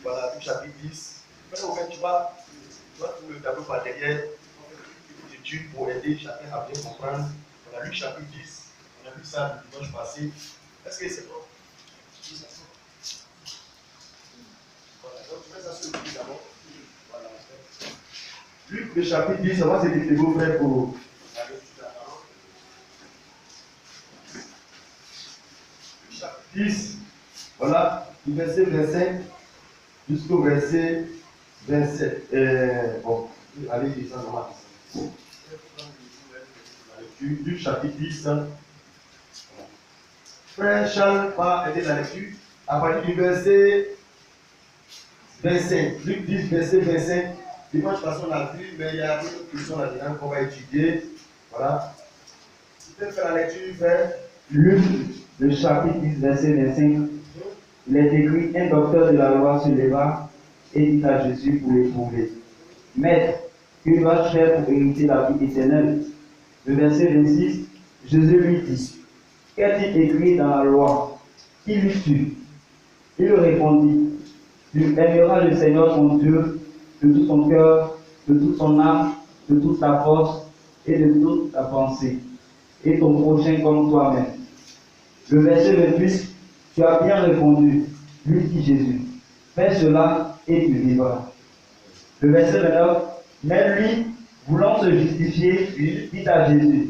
Voilà, Luc chapitre 10. Maintenant, tu vas trouver le tableau par derrière. Études pour aider chacun à bien comprendre. Voilà, Luc chapitre 10. On a vu ça le dimanche passé. Est-ce que c'est bon? Voilà, donc tu mets ça sur le Luc d'abord. Voilà. Luc, le chapitre 10, on va se dire vos frères pour la lecture de la parole. Luc chapitre 10, voilà, du verset 25 jusqu'au verset 27. Bon, allez, descendre, on va descendre. Luc chapitre 10. Frère Charles va aider la lecture à partir du verset 25. Luc 10, verset 25. Dimanche passé, on a vu, mais il y a une autre question là-dedans qu'on va étudier. Voilà. Tu peux faire la lecture, frère. Luc, le chapitre 10, verset 25. Il est écrit: un docteur de la loi se leva et dit à Jésus pour l'éprouver: Maître, que dois-je faire pour hériter la vie éternelle? Le verset 26, Jésus lui dit: Qu'est-il écrit dans la loi? Qui lis-tu? Il répondit: Tu aimeras le Seigneur ton Dieu de tout ton cœur, de toute ton âme, de toute ta force et de toute ta pensée, et ton prochain comme toi-même. Le verset 28, tu as bien répondu, lui dit Jésus. Fais cela et tu vivras. Le verset 29, mais lui, voulant se justifier, dit à Jésus: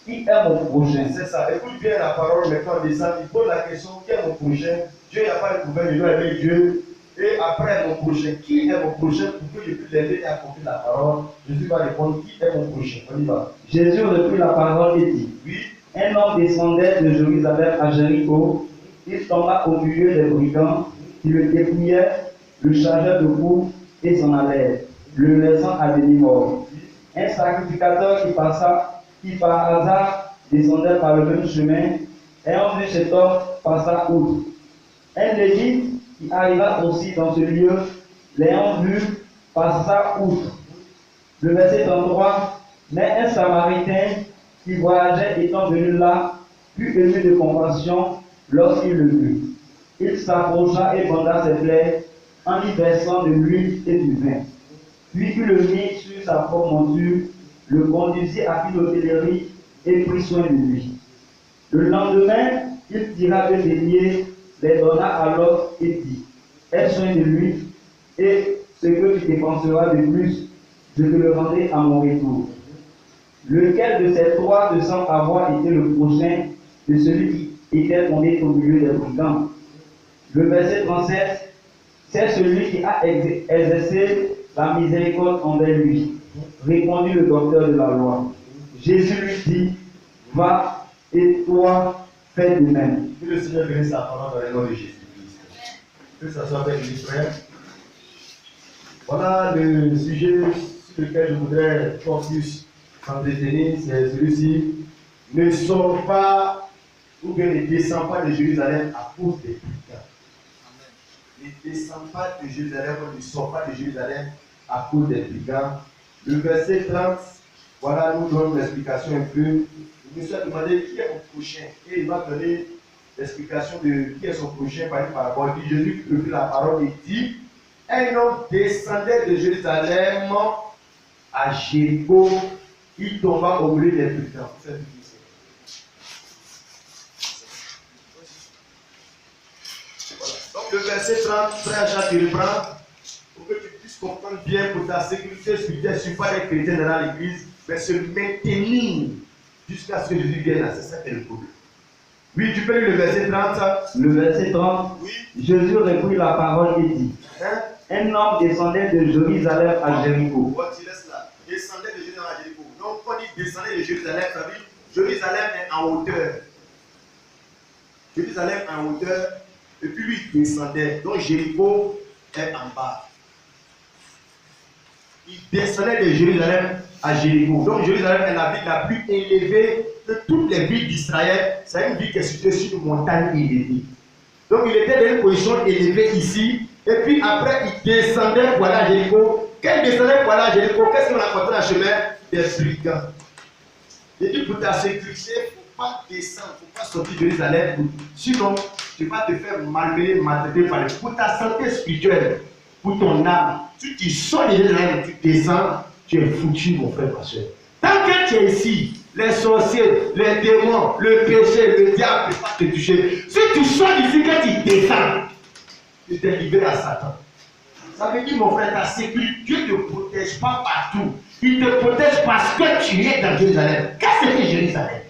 Qui est mon prochain? C'est ça. Écoute bien la parole, maintenant on descend. Il pose la question: qui est mon prochain? Dieu n'a pas éprouvé, je dois aimer Dieu. Et après mon prochain, qui est mon prochain pour que je puisse l'aider et accomplir la parole? Jésus va répondre: qui est mon prochain? On y va. Jésus reprit la parole et dit: Oui. Un homme descendait de Jérusalem à Jéricho. Il tomba au milieu des brigands qui le dépouillaient, le chargeaient de coups et s'en allèrent, le laissant à demi-mort. Un sacrificateur qui par hasard descendait par le même chemin, ayant vu cet homme, passa outre. Un Lévite qui arriva aussi dans ce lieu, l'ayant vu, passa outre. Le verset 33, mais un Samaritain qui voyageait étant venu là, fut ému de compassion lorsqu'il le vit. Il s'approcha et banda ses plaies en y versant de l'huile et du vin. Puis il le mit sur sa propre monture, le conduisit à l'hôtellerie et prit soin de lui. Le lendemain, il tira 2 deniers, les donna à l'autre et dit: Aie soin de lui, et ce que tu dépenseras de plus, je te le rendrai à mon retour. Lequel de ces 3 ne semble avoir été le prochain de celui qui était tombé au milieu des brigands? Le verset 37, c'est celui qui a exercé la miséricorde envers lui, répondit le docteur de la loi. Jésus lui dit: Va, et toi, fais de même. Que le Seigneur bénisse sa parole dans le nom de Jésus-Christ. Que ça soit avec les frères. Voilà le sujet sur lequel je voudrais qu'on puisse s'entretenir, c'est celui-ci. Ne sors pas, ou bien ne descends pas de Jérusalem à cause des brigands. Ne descends pas de Jérusalem, ou ne sors pas de Jérusalem à cause des brigands. Le verset 30, voilà, nous donne l'explication un peu. Le monsieur a demandé qui est mon prochain, et il va donner l'explication de qui est son prochain par rapport. Puis Jésus prit la parole et dit: un homme descendait de Jérusalem à Jéricho, il tomba au milieu des brigands. Donc le verset 30, frère Jacques reprend pour que tu puisses comprendre bien pour ta sécurité spirituelle. Je ne suis pas des chrétiens dans l'église, mais se maintenir jusqu'à ce que Jésus vienne. C'est ça qui est le problème. Oui, tu peux lire le verset 30. Le verset 30, oui. Jésus reprit la parole et dit: un homme descendait de Jérusalem à Jéricho. Tu laisses là. Descendait de Jérusalem à Jéricho. Donc, quand il descendait de Jérusalem, ça veut dire Jérusalem est en hauteur. Jérusalem est en hauteur. Et puis lui, il descendait. Donc, Jéricho est en bas. Il descendait de Jérusalem à Jéricho. Donc, Jérusalem est la ville la plus élevée de toutes les villes d'Israël. C'est une ville qui est située sur une montagne élevée. Donc, il était dans une position élevée ici. Et puis après, il descendait pour aller à Jéricho. Quand il descendait pour aller à Jéricho, qu'est-ce qu'on a rencontré dans le chemin? Des brigands. Il dit: pour ta sécurité, il ne faut pas descendre, il ne faut pas sortir de Jérusalem. Sinon, tu vas te faire malmener, maltraiter par les. Pour ta santé spirituelle, pour ton âme. Si tu sors de Jérusalem, tu descends, tu es foutu, mon frère, ma soeur. Tant que tu es ici, les sorciers, les démons, le péché, le diable ne peuvent pas te toucher. Si tu sors d'ici, que tu descends, tu t'es livré à Satan. Ça veut dire, mon frère, ta sécurité, Dieu ne te protège pas partout. Il te protège parce que tu es dans Jérusalem. Qu'est-ce que c'est Jérusalem?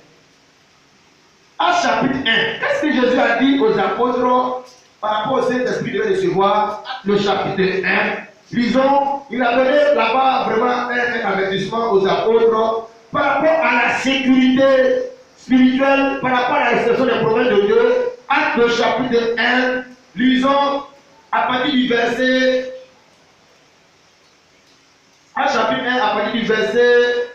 Actes chapitre 1. Qu'est-ce que Jésus a dit aux apôtres par rapport au Saint-Esprit de recevoir? Le chapitre 1. Lisons, il a donné là-bas vraiment un avertissement aux apôtres par rapport à la sécurité spirituelle, par rapport à la réception des promesses de Dieu. Actes le chapitre 1. Lisons à partir du verset. Actes chapitre 1, à partir du verset.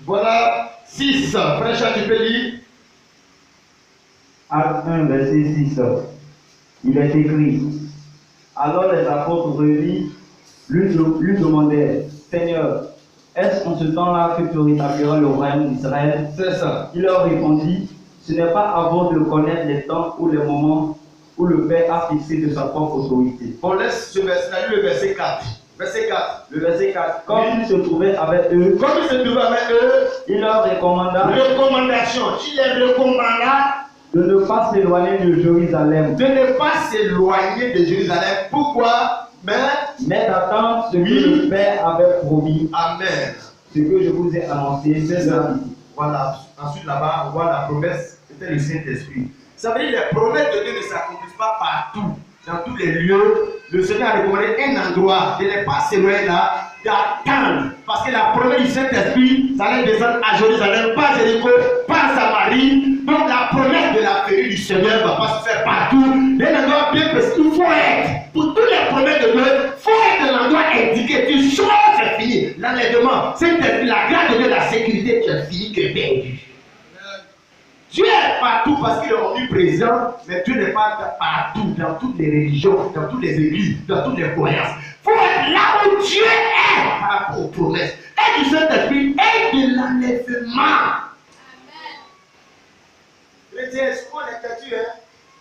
Voilà, 6. Frère Charles, tu peux lire. Acte 1, verset 6. Il est écrit: Alors les apôtres revenus lui demandèrent: Seigneur, est-ce en ce temps-là que tu rétabliras le royaume d'Israël? C'est ça. Il leur répondit: Ce n'est pas à vous de connaître les temps ou les moments où le Père a fixé de sa propre autorité. On laisse ce verset-là, le verset 4. Verset 4. Le verset 4. Comme il se trouvait avec eux, il leur recommanda recommandation. Il les recommanda de ne pas s'éloigner de Jérusalem, de ne pas s'éloigner de Jérusalem. Pourquoi? mais d'attendre ce que le Père avait promis. Amen. Ce que je vous ai annoncé, c'est ça. Voilà. Ensuite, là-bas, on voit la promesse, c'était le Saint-Esprit. Ça veut dire que les promesses de Dieu ne s'accomplissent pas partout, dans tous les lieux. Le Seigneur a recommandé un endroit, de ne pas s'éloigner là, d'attendre. Parce que la promesse du Saint-Esprit, ça allait descendre à Jérusalem, pas à Jéricho, pas à Samarie. Donc la promesse de la venue du Seigneur ne va pas se faire partout. Un endroit bien précis, il faut être. Pour toutes les promesses de Dieu, il faut être dans l'endroit indiqué. Tu sors, c'est fini. L'enlèvement, Saint-Esprit, la grâce de Dieu, la sécurité, tu as fini, tu es perdu. Dieu est partout parce qu'il est omniprésent, mais Dieu n'est pas partout, dans toutes les religions, dans toutes les églises, dans toutes les croyances. Il faut être là où Dieu est par rapport aux promesses. Et du Saint-Esprit et de l'enlèvement. Chrétien, souvent l'écriture,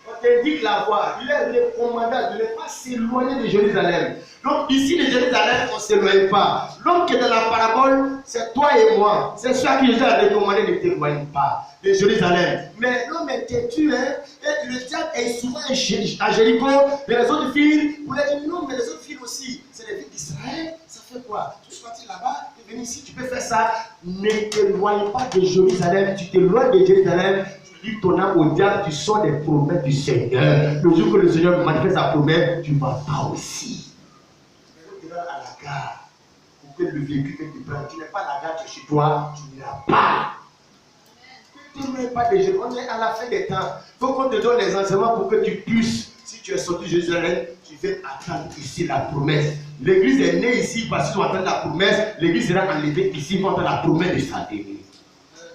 on t'indique la voie. Il est recommandé de ne pas s'éloigner de Jérusalem. Donc ici de Jérusalem, on ne s'éloigne pas. L'homme qui est dans la parabole, c'est toi et moi. C'est ça que Jésus a recommandé, ne t'éloigne pas de Jérusalem. Mais l'homme est têtu, et le diable est souvent à Jéricho. Mais les autres filles, vous l'avez dit non, mais les autres filles aussi, c'est les filles d'Israël. Ça fait quoi? Tu es parti là-bas, tu es venu ici, tu peux faire ça. Ne t'éloigne pas de Jérusalem. Tu t'éloignes de Jérusalem. Tu ton âme au diable, tu sors des promesses du Seigneur. Le jour que le Seigneur manifeste sa promesse, tu ne vas pas aussi. Mais tu vas à la gare. Pour que le véhicule que tu prends, tu n'es pas à la gare, tu es chez toi, tu n'iras pas. Tu n'es pas déjà. On est à la fin des temps. Il faut qu'on te donne les enseignements pour que tu puisses, si tu es sorti de Jérusalem, tu viens attendre ici la promesse. L'église est née ici parce qu'ils vont attendre la promesse. L'église sera enlevée ici pour attendre la promesse de sa venue.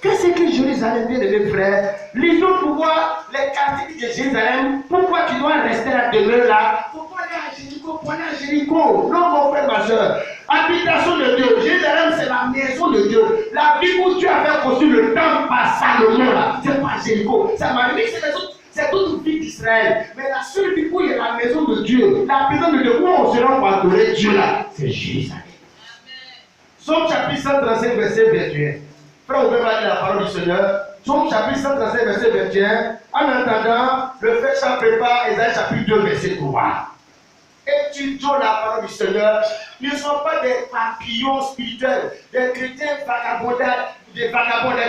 Qu'est-ce que Jérusalem, bien aimé frère? Lisons pourquoi les quartiers de Jérusalem, pourquoi tu dois rester là, demeurer là? Il ne faut pas aller à Jéricho, pour aller à Jéricho. Non, mon frère, ma soeur. Habitation de Dieu. Jérusalem, c'est la maison de Dieu. La ville où Dieu a fait construire le temple par Salomon, là, c'est pas Jéricho. Ça m'a dit, c'est toute ville d'Israël. Mais la seule ville où il y a la maison de Dieu, la maison de Dieu, où on se rend pour adorer Dieu là, c'est Jérusalem. Somme chapitre 135, verset 21. Frère, on peut pas lire la parole du Seigneur. Somme chapitre 135, verset 21. En attendant, le frère Charles prépare Isaïe chapitre 2, verset 3. Étudions la parole du Seigneur. Ils ne sont pas des papillons spirituels, des chrétiens vagabonds, des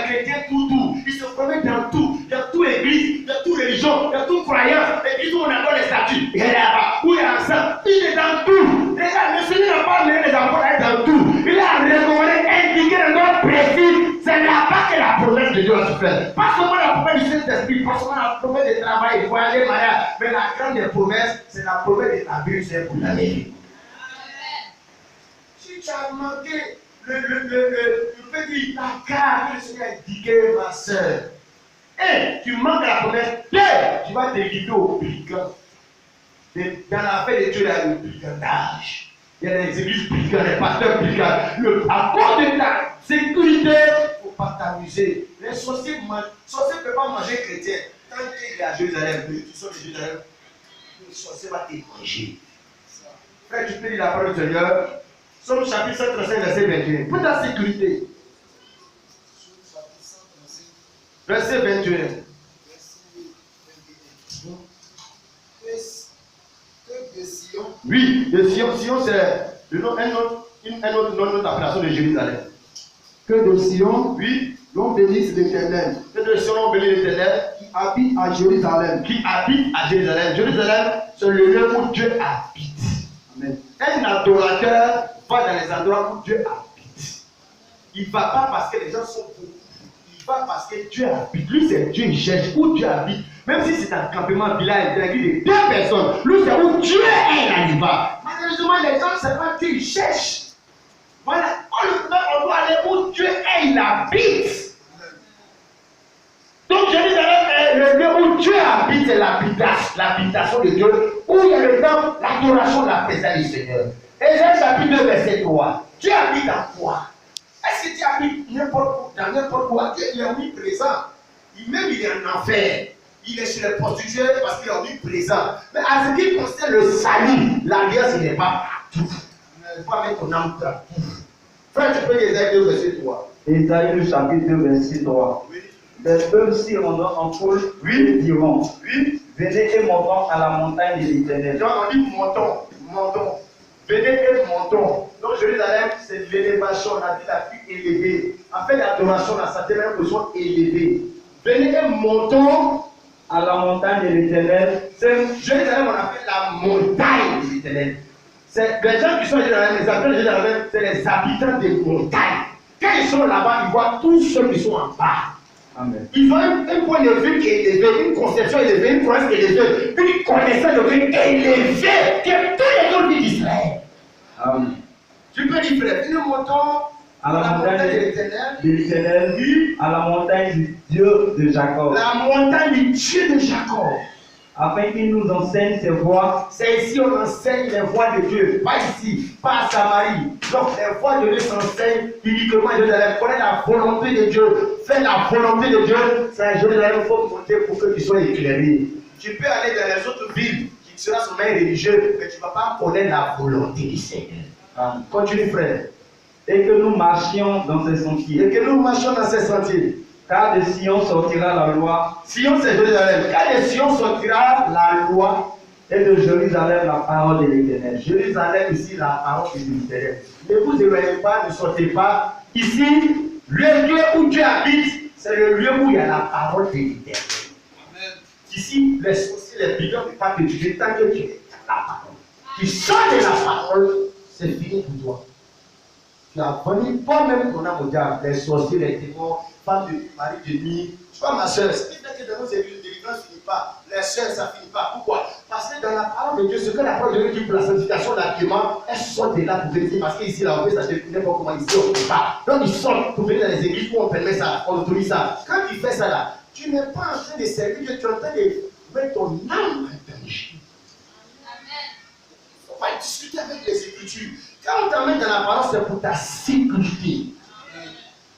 chrétiens tout. Ils se promènent dans toute église, dans toute religion, dans toute croyance. L'église où on adore les statues, il est là-bas, où il y a un sang, il est dans tout. Regarde, le Seigneur n'a pas amené les enfants à être dans tout. Il a recommandé, indiqué un ordre précis. C'est là-bas que la promesse de Dieu va se faire. Pas seulement la promesse du Saint-Esprit, pas seulement la promesse de travail, voyager, mariage, mais la grande des promesses, c'est la promesse de ta vie, c'est pour la vie. Si tu as manqué le petit placard que le Seigneur a indiqué, ma soeur, et tu manques la promesse, tu vas te livrer au brigand. Dans la paix de Dieu, il y a le brigandage. Il y a des églises brigands, des pasteurs brigands. À cause de ta sécurité, il ne faut pas t'amuser. Les sorciers ne peuvent pas manger chrétien. Tant qu'il est à Jérusalem, tu sors de Jérusalem, le sorcier va te manger. Frère, tu peux lire la parole du Seigneur. Somme chapitre 135, verset 21. Pour ta sécurité. Verset 21. Que de Sion. Oui, de Sion. Sion, c'est un autre nom d'appellation de Jérusalem. Que de Sion, Oui. l'on bénisse l'Éternel, Que de Sion, on bénit l'Éternel. qui habite à Jérusalem. Qui habite à Jérusalem. Jérusalem, c'est le lieu où Dieu habite. Amen. Un adorateur va dans les endroits où Dieu habite. Il ne va pas parce que les gens sont beaucoup. Il va parce que Dieu habite. Lui, c'est Dieu, il cherche où Dieu habite. Même si c'est un campement village, c'est l'église de 2 personnes. Lui, c'est où Dieu est, là, il va. Malheureusement, les gens, c'est pas Dieu, ils cherchent. Voilà. On doit aller où Dieu est, il habite. Donc, Jérusalem est le lieu où Dieu habite, c'est l'habitation de Dieu, où il y a le temps, l'adoration de la présence du Seigneur. Ésaïe chapitre 2, verset 3. Dieu habite en quoi? Est-ce que Dieu habite n'importe où, dans n'importe où? Dieu il est omniprésent. Même il est en enfer. Il est chez les prostituées parce qu'il est omniprésent. Mais à ce qui concerne le salut, l'alliance, il n'est pas partout. Il ne faut pas mettre ton âme partout. Frère, tu peux lire Ésaïe 2, verset 3. Ésaïe le chapitre 2, verset 3. Oui. Des peuples s'y rendant en foule, Oui. diront, Oui. venez et montons à la montagne de l'Éternel. Donc on dit montons. Venez et montons. Donc Jérusalem, c'est l'élévation, on a dit la plus élevée. En fait, l'adoration, dans certaines positions élevée. Venez et montons À la montagne de l'Éternel. C'est Jérusalem, on appelle la montagne de l'Éternel. C'est les gens qui sont à Jérusalem, les habitants de Jérusalem, c'est les habitants des montagnes. Quand ils sont là-bas, ils voient tous ceux qui sont en bas. Amen. Ils ont un point de vue qui est élevé, une conception élevée, une croyance élevée, une connaissance de Dieu élevée que tous les autres vies d'Israël. Amen. Tu peux dire, frère, nous montons À la montagne de l'Éternel, de l'Éternel, oui, à la montagne du Dieu de Jacob, la montagne du Dieu de Jacob. afin qu'il nous enseigne ses voies. C'est ici on enseigne les voies de Dieu, pas ici, pas à Samarie. Donc les voies de Dieu s'enseignent uniquement à Jérusalem. Connaître la volonté de Dieu, faire la volonté de Dieu, c'est à Jérusalem, il faut monter pour que tu sois éclairé. Tu peux aller dans les autres villes qui seront sur main religieux, mais tu ne vas pas connaître la volonté du Seigneur. Amen. Continue frère. Et que nous marchions dans ses Et sentiers. que nous marchions dans ces sentiers. Car de Sion sortira la loi, Sion c'est Jérusalem. Quand de Sion sortira la loi, et de Jérusalem la parole de l'Éternel. Jérusalem, ici, la parole de l'Éternel. Ne vous éloignez pas, ne sortez pas. Ici, le lieu où Dieu habite, c'est le lieu où il y a la parole de l'Éternel. Ici, les sorciers, les brigands ne peuvent pas te tuer tant que tu es dans la parole. Tu sors de la parole, c'est fini pour toi. Tu as vendu pas même ton âme au diable, les sorciers, les démons, femmes de mari de nuit. Tu vois, ma soeur, ce qui fait que dans nos églises, la délivrance ne finit pas. Les soeurs, ça ne finit pas. Pourquoi? Parce que dans la parole de Dieu, ce que la parole de Dieu dit pour la sanctification, l'habillement, elles sortent de là pour venir. Parce qu'ici, là, on fait ça, je ne sais pas comment ici, on ne peut pas. Donc, ils sortent pour venir dans les églises où on permet ça, on autorise ça. Quand tu fais ça là, tu n'es pas en train de servir Dieu, tu es en train de mettre ton âme en danger. Il ne faut pas discuter avec les Écritures. Quand on t'emmène dans la parole, c'est pour ta sécurité.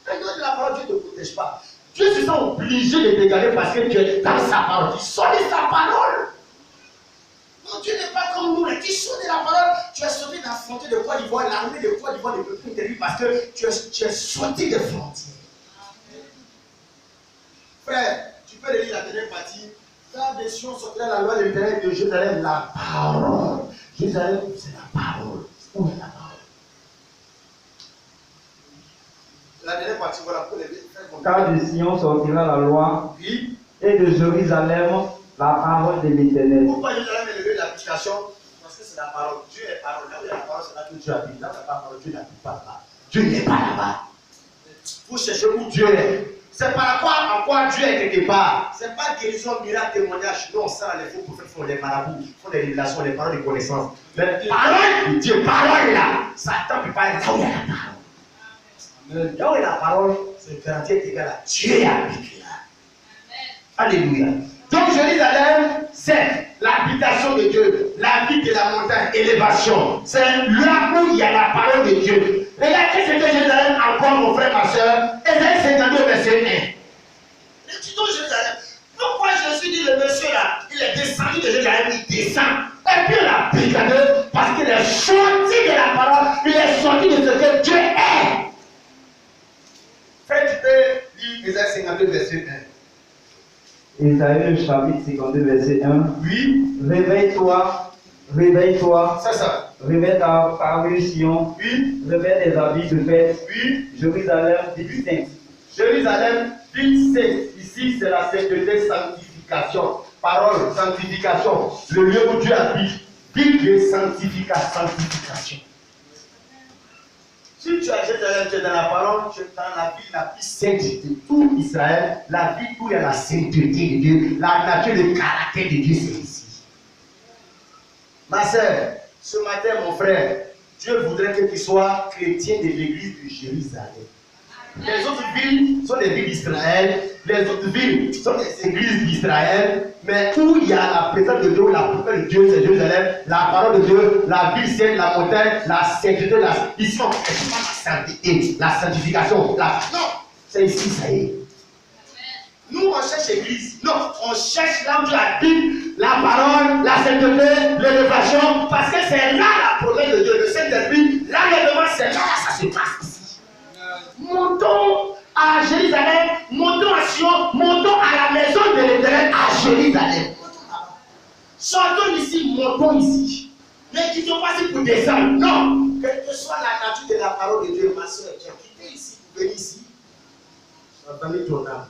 Quand tu es dans la parole, Dieu ne te protège pas. Dieu se sent obligé de te garder parce que tu es dans sa parole. Tu sors de sa parole. Non, Dieu n'est pas comme nous. Tu sors de la parole. Tu es sorti d'affronter de Côte d'Ivoire. L'armée de Côte d'Ivoire ne peut plus intervenir parce que tu es sorti des frontières. Frère, tu peux lire la dernière partie. Car des Sion sortira la loi de l'Éternel de Jérusalem, la parole. Jérusalem, c'est la parole. Où est la parole? La dernière partie, voilà, pour les frères. Car de Sion sortira la loi, Oui. et de Jérusalem la parole de l'Éternel. Pourquoi Jérusalem est le lieu de l'application? Parce que c'est la parole. Dieu est parole. Là où il y a la parole, c'est là que Dieu habite. Là où il n'y a pas la parole, Dieu n'habite pas là-bas. Dieu n'est pas là-bas. Vous cherchez où Dieu est. C'est par rapport à quoi Dieu est quelque part. Ce n'est pas guérison, miracle, témoignage. Non, ça, les faux prophètes font les marabouts, font des révélations, les paroles de connaissance. Mais parole de Dieu, parole là, Satan ne peut pas être là où il y a la parole. Là où il y a la parole, c'est garanti égal à Dieu est habité là. Alléluia. Donc Jérusalem, c'est l'habitation de Dieu, la vie de la montagne, élévation. C'est là où il y a la parole de Dieu. Regarde, qu'est-ce que Jérusalem encore, mon frère, ma soeur? Ésaïe 52, verset 1. Le tuto Jérusalem. Pourquoi Jésus dit le monsieur là, il est descendu de Jérusalem, il descend. Et puis il a brigadé parce que les choses Ésaïe, le chapitre 52, verset 1. Oui, Réveille-toi, réveille-toi, c'est ça. réveille ta parure Sion, Oui, réveille tes habits de fête, oui. Jérusalem distincte. Jérusalem, ville sainte. Ici, c'est la sainteté, sanctification. Parole, sanctification. Le lieu où Dieu habite. Ville de sanctification. Si tu es à Jérusalem, tu es dans la parole, tu es dans la ville la plus sainte de tout Israël, la ville où il y a la sainteté de Dieu, la nature, le caractère de Dieu, c'est ici. Ma soeur, ce matin, mon frère, Dieu voudrait que tu sois chrétien de l'église de Jérusalem. Les autres villes sont des villes d'Israël, les autres villes sont des églises d'Israël, mais où il y a la présence de Dieu, la parole de Dieu, c'est Jérusalem, la parole de Dieu, la ville sainte, la montagne, la sainteté, ici on ne cherche pas la sainteté, la sanctification, non, c'est ici, ça y est. Nous on cherche l'église, non, on cherche là où Dieu habite, la parole, la sainteté, l'élévation, parce que c'est là la promesse de Dieu, le Saint-Esprit, l'enlèvement, c'est là ça se passe. Montons à Jérusalem, montons à Sion, montons à la maison de l'Éternel à Jérusalem. Sortons ici, montons ici. Ne quittons pas ici pour descendre. Non. Quelle que soit la nature de la parole de Dieu, ma soeur, tu as quitté ici pour venir ici. Entendez ton âme.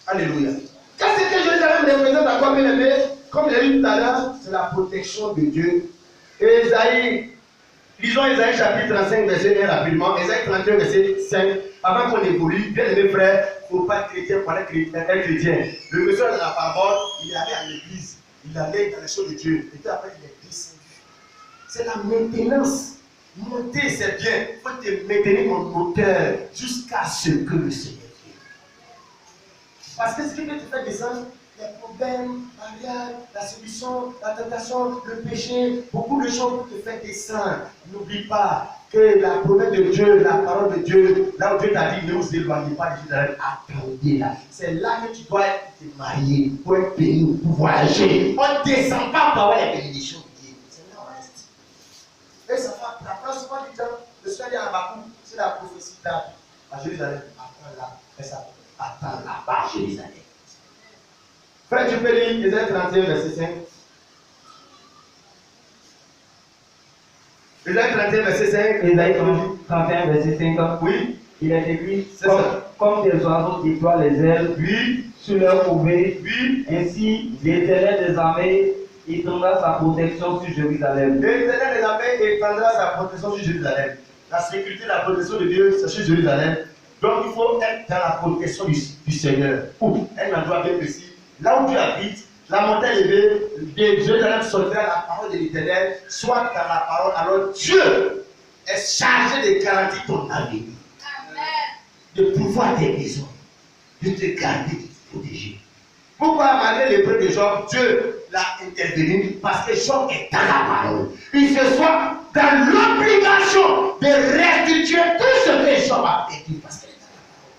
Alléluia. Qu'est-ce que Jérusalem représente à quoi, bien aimé? Comme je l'ai dit tout à l'heure, c'est la protection de Dieu. Ésaïe. Lisons Ésaïe chapitre 35, verset 1 rapidement. Ésaïe 31, verset 5. Avant qu'on évolue, bien aimé frère, il ne faut pas être chrétien pour être chrétien. Le monsieur de la parole, il est allé à l'église. Il allait dans les choses de Dieu. Et puis après, il est descendu. C'est la maintenance. Monter, c'est bien. Il faut te maintenir en hauteur jusqu'à ce que le Seigneur vienne. Parce que ce qui peut te faire descendre, les problèmes, la séduction, la tentation, le péché, beaucoup de choses pour te faire descendre. N'oublie pas que la promesse de Dieu, la parole de Dieu, là où Dieu t'a dit, ne vous éloignez pas de Jérusalem, attendez là. C'est là que tu dois te marier, pour être béni, pour voyager. On ne descend pas pour avoir les bénédictions de Dieu. C'est là où on reste. Et ça prend souvent du temps. Le Seigneur dit à Habakkuk, c'est la prophétie à Jérusalem. Attends là, fais ça. Attends là-bas à Jérusalem. Frère, tu peux lire Ésaïe 31, verset 5. Ésaïe 31, verset 5. Ésaïe 31, verset 5. Oui. Il est écrit C'est comme des oiseaux déploient les ailes Oui. sur leur couvée. Oui. Ainsi, l'Éternel des armées étendra sa protection sur Jérusalem. L'Éternel des armées étendra sa protection sur Jérusalem. La sécurité, la protection de Dieu, c'est sur Jérusalem. Donc il faut être dans la protection du Seigneur. Où un endroit bien précis. Là où Dieu habite, la montagne élevée, Jérusalem sortira la parole de l'Éternel, soit dans la parole. Alors Dieu est chargé de garantir ton avenir, de pouvoir tes besoins, de te garder, de te protéger. Pourquoi malgré l'épreuve de Job, Dieu l'a intervenu? Parce que Job est dans la parole. Il se soit dans l'obligation de restituer tout ce que Job a perdu. Parce qu'il est dans la parole.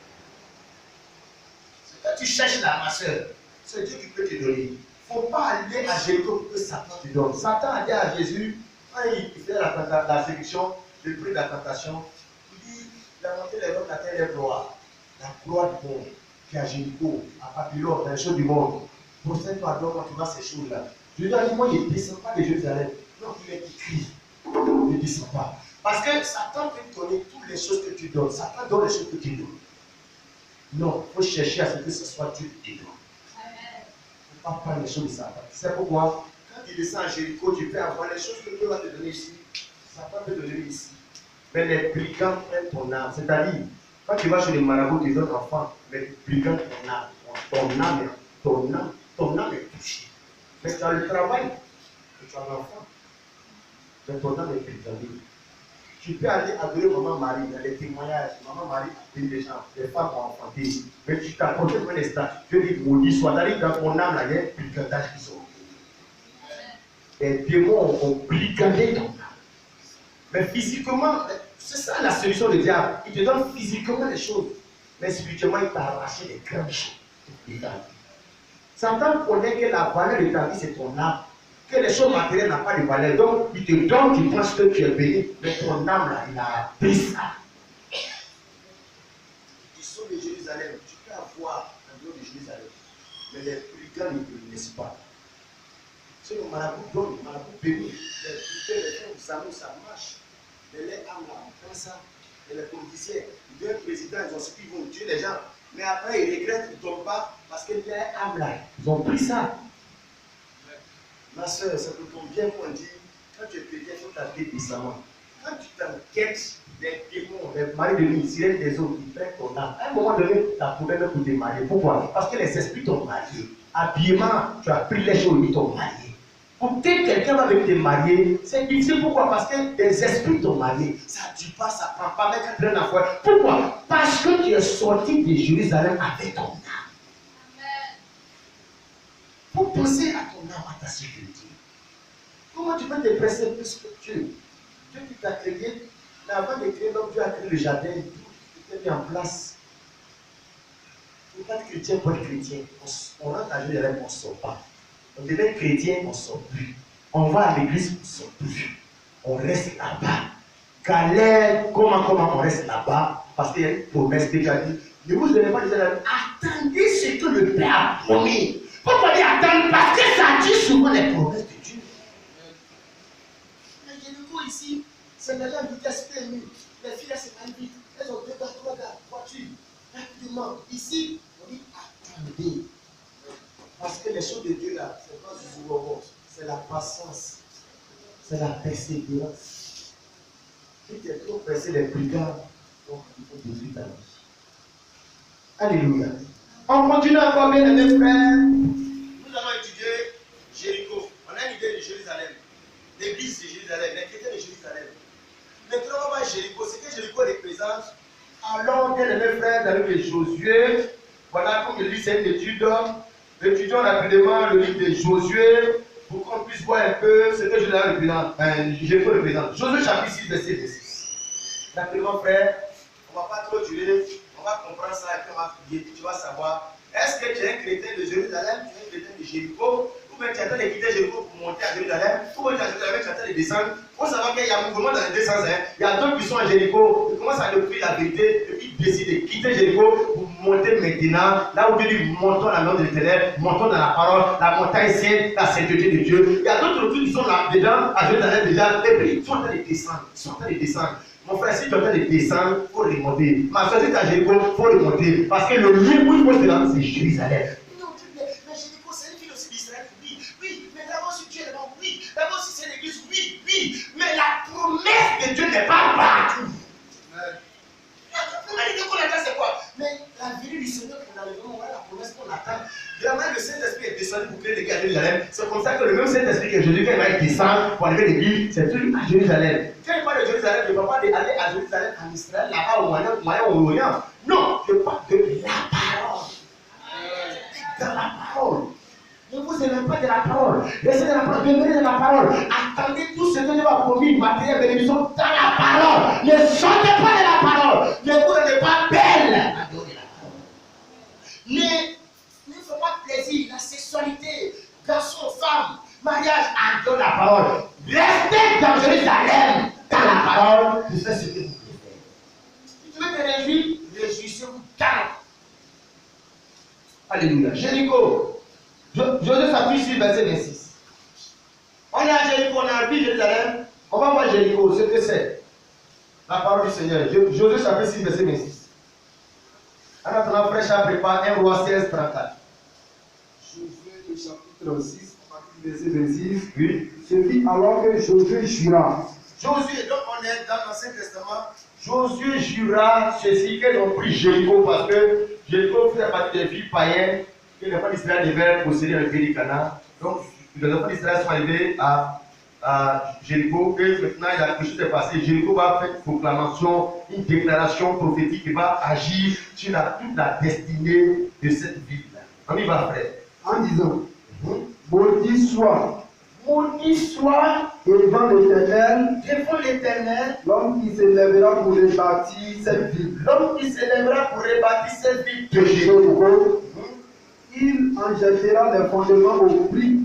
C'est quand tu cherches là, ma soeur. C'est Dieu qui peut te donner. Il ne faut pas aller à Jéricho pour que Satan te donne. Satan a dit à Jésus, quand il fait la séduction, le prix de la tentation, il dit, il a monté les hommes de la terre et la gloire du monde, qui est à Jéricho, à Babylone, dans les choses du monde. Procède-toi à quand tu vois ces choses-là. Jésus a dit, moi je ne descends pas de Jérusalem. Non, il est écrit, ne descends pas. Parce que Satan peut te donner toutes les choses que tu donnes. Satan donne les choses que tu donnes. Non, il faut chercher à ce que ce soit Dieu qui te donne. Il ne faut pas prendre les choses de Satan. C'est pourquoi, quand tu descends à Jéricho, tu peux avoir les choses que Dieu va te donner ici. Satan peut te donner ici. Mais les brigands prennent ton âme. C'est-à-dire, quand tu vas chez les marabouts des autres enfants, les brigands ton âme, ton âme est touchée. Mais tu as le travail, tu as l'enfant. Mais ton âme est brigandée. Tu peux aller adorer Maman Marie dans les témoignages. Maman Marie a pris des gens, les femmes ont enfanté. Mais tu t'approches devant les statues. Dieu dit maudit soit. D'ailleurs, dans ton âme, là, il y a un brigandage qui sont. Les démons ont brigandé ton âme. Mais physiquement, c'est ça la solution du diable. Il te donne physiquement les choses. Mais spirituellement, il t'a arraché les grandes choses. Satan connaît que la valeur de ta vie, c'est ton âme. Que les choses matérielles n'ont pas de valeur. Donc, il te donne, tu penses que tu es béni, mais ton âme, là, il a pris ça. Ils sont de Jérusalem. Tu peux avoir un nom de Jérusalem. mais les brigands ne le laissent pas. C'est le marabout donne, le marabout bénit. Les brigands, les gens, vous savez, ça marche. Mais les âmes là, on prend ça. Et les politiciens, deux présidents, ils ont ce qu'ils vont tuer les gens. Mais après, ils regrettent, ils ne tombent pas parce que les âmes là, ils ont pris ça. Ma soeur, ça peut tomber bien qu'on dit, quand tu es chrétien, il faut t'appeler décemment. Quand tu t'enquêtes des démons, des maris de nuit, sirènes des eaux, ils prennent ton âme. À un moment donné, tu as problème pour te marier. Pourquoi? Parce que les esprits t'ont marié. Habillement, tu as pris les choses, ils t'ont marié. Pour que quelqu'un va venir te marier, c'est difficile. Pourquoi? Parce que des esprits t'ont marié. Ça ne tue pas, ça ne prend pas, mais ça traîne à foi. Pourquoi? Parce que tu es sorti de Jérusalem avec ton âme. Il faut penser à ton âme, à ta sécurité. Comment tu peux te presser plus que Dieu? Dieu qui t'a créé, mais avant de créer l'homme, Dieu a créé le jardin, tout était mis en place. Il ne faut pas être chrétien pour être chrétien. On rentre à Jérusalem, on ne sort pas. On devient chrétien, on ne sort plus. On va à l'église, on ne sort plus. On reste là-bas. Galère, comment on reste là-bas? Parce qu'il y a une promesse déjà dit. Ne vous donnez pas des attendez ce que le Père a promis. Pourquoi dire attendre? Parce que ça dit souvent les promesses de Dieu. Mais Jéricho ici, c'est déjà une vitesse PMU. Les filles là, c'est pas vite. Elles ont 2 gars, 3 gars, voiture. Rapidement. Ici, on dit attendez. Parce que les choses de Dieu là, c'est pas du jour, c'est la patience, c'est la persévérance. Si tu es trop pressé les brigands, donc il faut détruire ta vie. Alléluia. On continue encore, bien aimés frères. Nous avons étudié Jéricho. On a une idée de Jérusalem. L'église de Jérusalem, les chrétiens de Jérusalem. Maintenant, on va voir Jéricho. Ce que Jéricho représente, allons, bien aimés frères, dans le livre de Josué. Voilà, comme je dis, c'est une étude. Étudions rapidement le livre de Josué pour qu'on puisse voir un peu ce que Jéricho représente. Josué chapitre 6, verset 26. Rapidement, frère, on ne va pas trop durer. On va comprendre ça et puis on va prier. Tu vas savoir, est-ce que tu es un chrétien de Jérusalem, tu es un chrétien de Jéricho, ou bien tu attends de quitter Jéricho pour monter à Jérusalem, ou bien tu attends de descendre. Il faut savoir qu'il y a un mouvement dans les deux sens. Il y a d'autres qui sont à Jéricho, ils commencent à découvrir la vérité, et puis ils décident de quitter Jéricho pour monter maintenant, là où Dieu dit montons la maison de l'éternel, montons dans la parole, la montagne sainte, la sainteté de Dieu. Il y a d'autres qui sont là dedans, à Jérusalem déjà, et puis ils sont en train de descendre, ils sont en train de descendre. Mon frère, si tu es en train de descendre, il faut remonter. Ma soeur, si tu es à Jéricho, il faut remonter. Parce que le lieu où il faut se rendre, c'est Jérusalem. Non, mais Jéricho, c'est une ville aussi d'Israël. Oui, mais d'abord, si tu es là-bas, oui. D'abord, si c'est l'église, oui. Mais la promesse de Dieu n'est pas partout. La promesse de Dieu qu'on attend, c'est quoi? Mais la venue du Seigneur qu'on a le nom, voilà la promesse qu'on attend. De la manière que le Saint-Esprit est descendu pour créer l'église à Jérusalem, c'est comme ça que le même Saint-Esprit que Jésus, quand il va descendre pour arriver à l'église, c'est toujours à Jérusalem. Quand il parle de Jérusalem, je ne parle pas d'aller à Jérusalem, en Israël, là-bas, au Moyen-Orient. Non, je parle de la parole. Dans la parole. Ne vous éloignez pas de la parole. Restez dans la parole, demeurez dans la parole. Attendez tout ce que Dieu va promis, matériel, bénédiction, dans la parole. Ne chantez pas de la parole. Ne vous rendez pas belle. Adorez la parole. Ne faites pas plaisir, la sexualité, garçon, femme, mariage, adorez la parole. Restez dans Jérusalem, dans la parole, vous faites ce que vous pouvez faire. Si tu veux te réjouir, réjouissez-vous calme. Alléluia. Jéricho. Josué chapitre 6, verset 26. On est à Jéricho, on est à Jérusalem. On va voir Jéricho, ce que c'est. La parole du Seigneur. Josué chapitre 6, verset 26. En attendant, frère Charles prépare 1 Roi 16, 34. Josué, le chapitre 6, verset 26. Oui. Ce fut alors que Josué jura. Josué, donc on est dans l'Ancien Testament. Josué jura ceci qu'elles ont pris Jéricho parce que Jéricho fait partie des villes païennes que les enfants d'Israël devaient posséder dans le pays du Canaan. Donc les enfants d'Israël sont arrivés à Jéricho et maintenant quelque chose est passé. Jéricho va faire une proclamation, une déclaration prophétique qui va agir sur toute la destinée de cette ville-là. On y va, frère. En disant, maudit soit devant l'Éternel, l'homme qui s'élèvera pour rebâtir cette ville. L'homme qui s'élèvera pour rebâtir cette ville de Jéricho, il en jettera les fondements au prix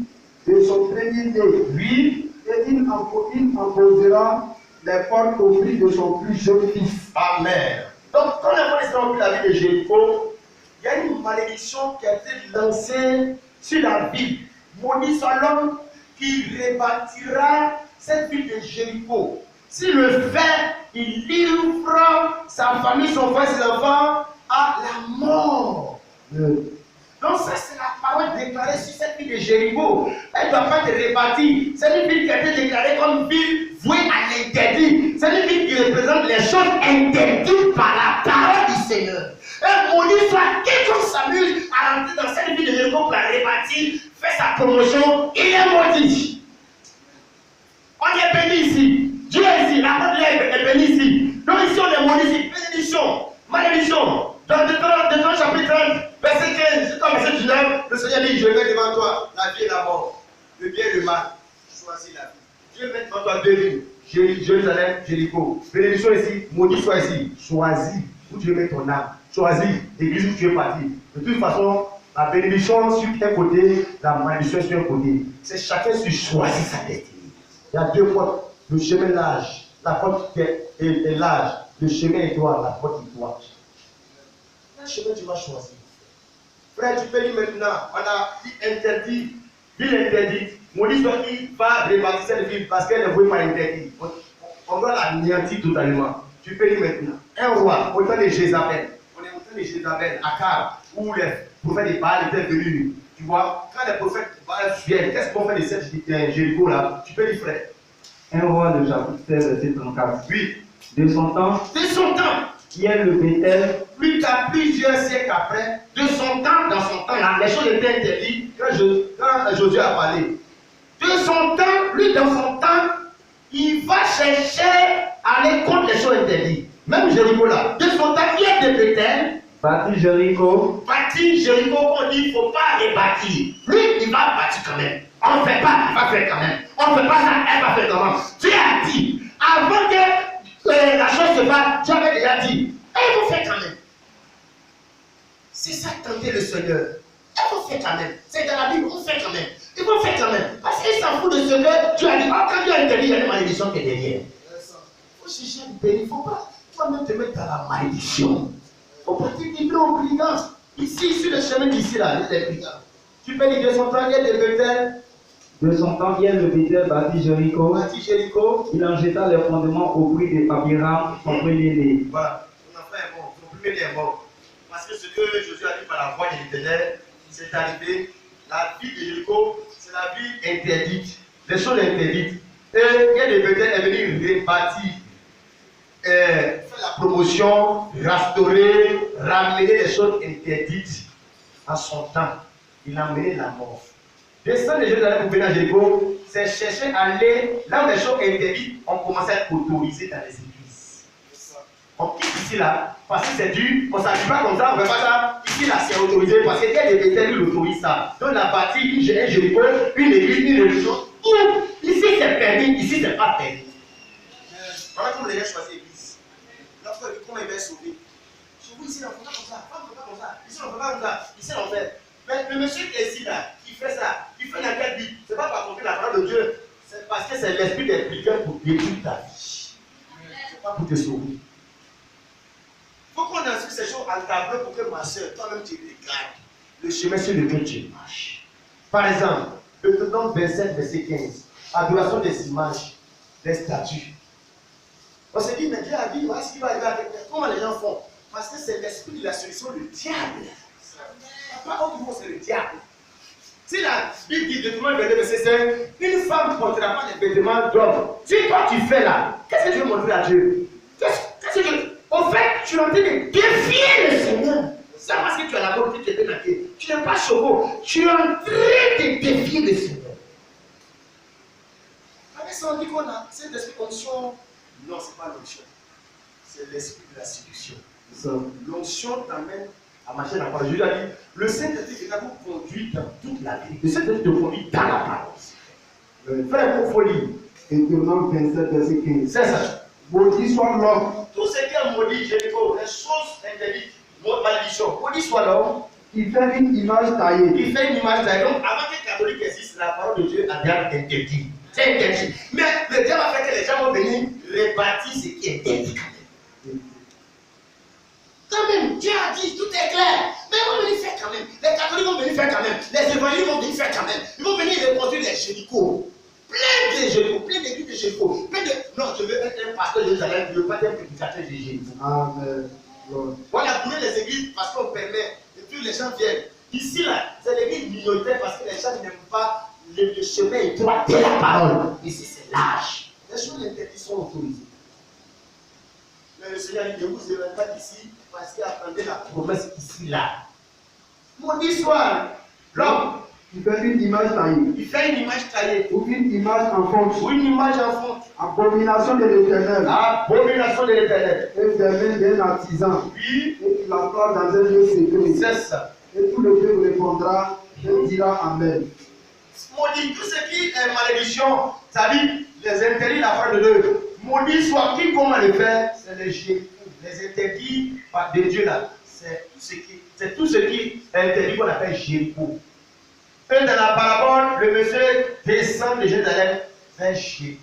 de son premier-né. Oui. Et il en posera les portes au prix de son plus jeune fils. Amen. Donc, quand les enfants ont pris la ville de Jéricho, il y a une malédiction qui a été lancée sur la ville. Maudit soit l'homme qui rebâtira cette ville de Jéricho. S'il le fait, il livre sa famille, son frère, ses enfants à la mort. Donc ça, c'est la parole déclarée sur cette ville de Jéricho. Elle ne doit pas être rebâtie. C'est une ville qui a été déclarée comme ville vouée à l'interdit. C'est une ville qui représente les choses interdites par la parole du Seigneur. Un maudit soit quiconque s'amuse à rentrer dans cette ville de Jéricho pour la rebâtir, fait sa promotion, il est maudit. On est béni ici. Dieu est ici. La parole est bénie ici. Donc ici, on est maudit ici. Bénédiction, malédiction. Dans Deutéronome chapitre 30, verset 15, jusqu'au verset 19, le Seigneur dit, je mets devant toi la vie et la mort, le bien et le mal. Choisis la vie. Dieu met devant toi deux villes, Jérusalem, Jéricho. Bénédiction ici, maudit soit ici. Choisis où tu veux mettre ton âme. Choisis l'église où tu veux partir. De toute façon, la bénédiction sur un côté, la malédiction sur un côté. C'est chacun qui choisit sa destinée. Il y a deux portes. Le chemin large, la porte est large. Le chemin est droit, la porte est droite. Quel chemin tu vas choisir? Frère, tu peux dire maintenant, on a dit interdit, ville interdite. Maudit soit qui va rebâtir cette ville parce qu'elle ne veut pas interdire. On doit l'anéantir totalement. Tu peux dire maintenant, un roi, au temps de Jézabel, on est au temps de Jézabel, à Car, où les prophètes de Baal étaient venus. Tu vois, quand les prophètes de Baal viennent, qu'est-ce qu'on fait de cette Jéricho là? Tu peux dire, frère. Un roi de chapitre 16, verset 34. Oui. De son temps, qui est le Béthel, plus tard, plusieurs siècles après, de son temps, dans son temps, là, les choses étaient interdites quand Josué a parlé. De son temps, lui, dans son temps, il va chercher à aller contre les choses interdites. Même Jéricho là, de son temps, il y a des Béthel. bâtit Jéricho. Bâtit Jéricho, on dit, il ne faut pas rebâtir. Lui, il va bâtir quand même. On ne fait pas, il va faire quand même. On ne fait pas ça, elle va faire comment? Dieu a dit, avant que la chose se passe, Dieu avait déjà dit, elle va faire quand même. C'est ça tenter le Seigneur. Elle va faire quand même. C'est dans la Bible, on fait quand même. Il faut faire quand même. Parce qu'il s'en fout de ce que Dieu a dit. Oh, quand Dieu a interdit, il y a une malédiction qui est derrière. Il faut chercher une béni. Il ne faut pas toi-même te mettre dans la malédiction. Il faut pas te livrer aux brigands. Ici, sur le chemin d'ici, là, il y a des brigands. Tu peux dire de son temps, il y a des Béthel. De son temps, il y a le Béthel bâtit Jéricho. Il en jeta les fondements au prix des Abiram, son premier-né. Voilà. On a fait un mort. Son premier-né est mort. Parce que ce que Josué a dit par la voix de l'Éternel, c'est arrivé. La ville de Jéricho, c'est la ville interdite. Les choses interdites. Et il y a des Béthel est venu rebâtir, faire la promotion, restaurer, ramener les choses interdites à son temps. Il a mené la mort. Descendre de Jérusalem pour venir à Jéricho, c'est chercher à aller là où les choses interdites ont commencé à être autorisées dans les églises. On quitte ici là, parce que c'est dur, on ne s'habille pas comme ça, on ne fait pas ça. Ici là, c'est autorisé parce qu'il y a des Béthel qui l'autorisent ça. Donc la partie, une Jéricho, une église, une religion. Ici c'est permis, ici c'est pas permis. Voilà comment les gens choisissent l'église. Lorsqu'on dit comment il va être sauvé. Chez vous ici, on ne fait pas comme ça, on ne fait pas comme ça. Ici on ne fait pas comme ça, ici on fait. Mais le monsieur qui est ici là, qui fait ça, qui fait la quête vie, ce n'est pas pour accomplir la parole de Dieu, c'est parce que c'est l'esprit des brigands pour détruire ta vie. Ce n'est pas pour te sauver. Il faut qu'on inscrive ces choses en tableau pour que ma soeur, toi-même tu regardes le chemin sur lequel tu marches. Par exemple, le Deutéronome 27, verset 15, adoration des images, des statues. On se dit, mais Dieu a dit, voilà ce qui va arriver avec nous. Comment les gens font? Parce que c'est l'esprit de la solution du diable. Pas autre mot, c'est le diable. Si la Bible dit Deutéronome 22, verset 5, une femme ne portera pas les vêtements d'homme. Si toi tu fais là, qu'est-ce que tu veux montrer à Dieu? Qu'est-ce que tu... Au fait, tu es en train de défier le Seigneur. C'est parce que tu as la volonté de te démarquer. Tu n'es pas choco. Tu es en train de défier le Seigneur. Avec ça, on dit qu'on a cette esprit d'onction. Non, ce n'est pas l'onction. C'est l'esprit de la séduction. L'onction t'amène à marcher dans la parole. Jésus a dit, le Saint-Esprit vous conduit dans toute la vie. Le Saint-Esprit te conduit dans la parole. Frère, il faut lire. Deutéronome 27, verset 15. C'est ça. Maudit soit l'homme Tout ce qui est maudit, Jéricho, les choses interdites, malédiction. Maudit soit l'homme qui fait une image taillée. qui fait une image taillée. Donc, avant que les catholiques existent, la parole de Dieu a bien interdit. C'est interdit. Mais le diable a fait que les gens vont venir rebâtir ce qui est interdit quand même. Quand même, Dieu a dit, tout est clair. Mais non, je veux être un pasteur de Jérusalem, je ne veux pas être un prédicateur de Jésus. Amen. Lord. Voilà, tourner les églises parce qu'on permet, et puis les gens viennent. Ici, là, c'est l'église minoritaire parce que les gens n'aiment pas le chemin étroit de la parole. Ici, c'est large. Les choses interdites sont autorisées. Mais le Seigneur dit, ne vous éloignez pas d'ici parce qu'il attendait la promesse ici, là. Maudit soit l'homme. Il fait une image taillée. Il fait une image taillée. Ou une image en fonte. Ou une image en fonte. Abomination de l'éternel. Abomination de l'éternel. Et des mains d'un artisan. Oui. Et qu'il la place dans un lieu secret. C'est ça. Et tout le peuple répondra et dira Amen. Maudit tout ce qui est malédiction, c'est-à-dire les interdits de la part de Dieu. Maudit soit qui, comment le faire, c'est les génies. Les interdits de Dieu là, c'est tout ce qui est interdit qu'on appelle gépo. Et dans la parabole, le monsieur descend de Jérusalem vers Jépo.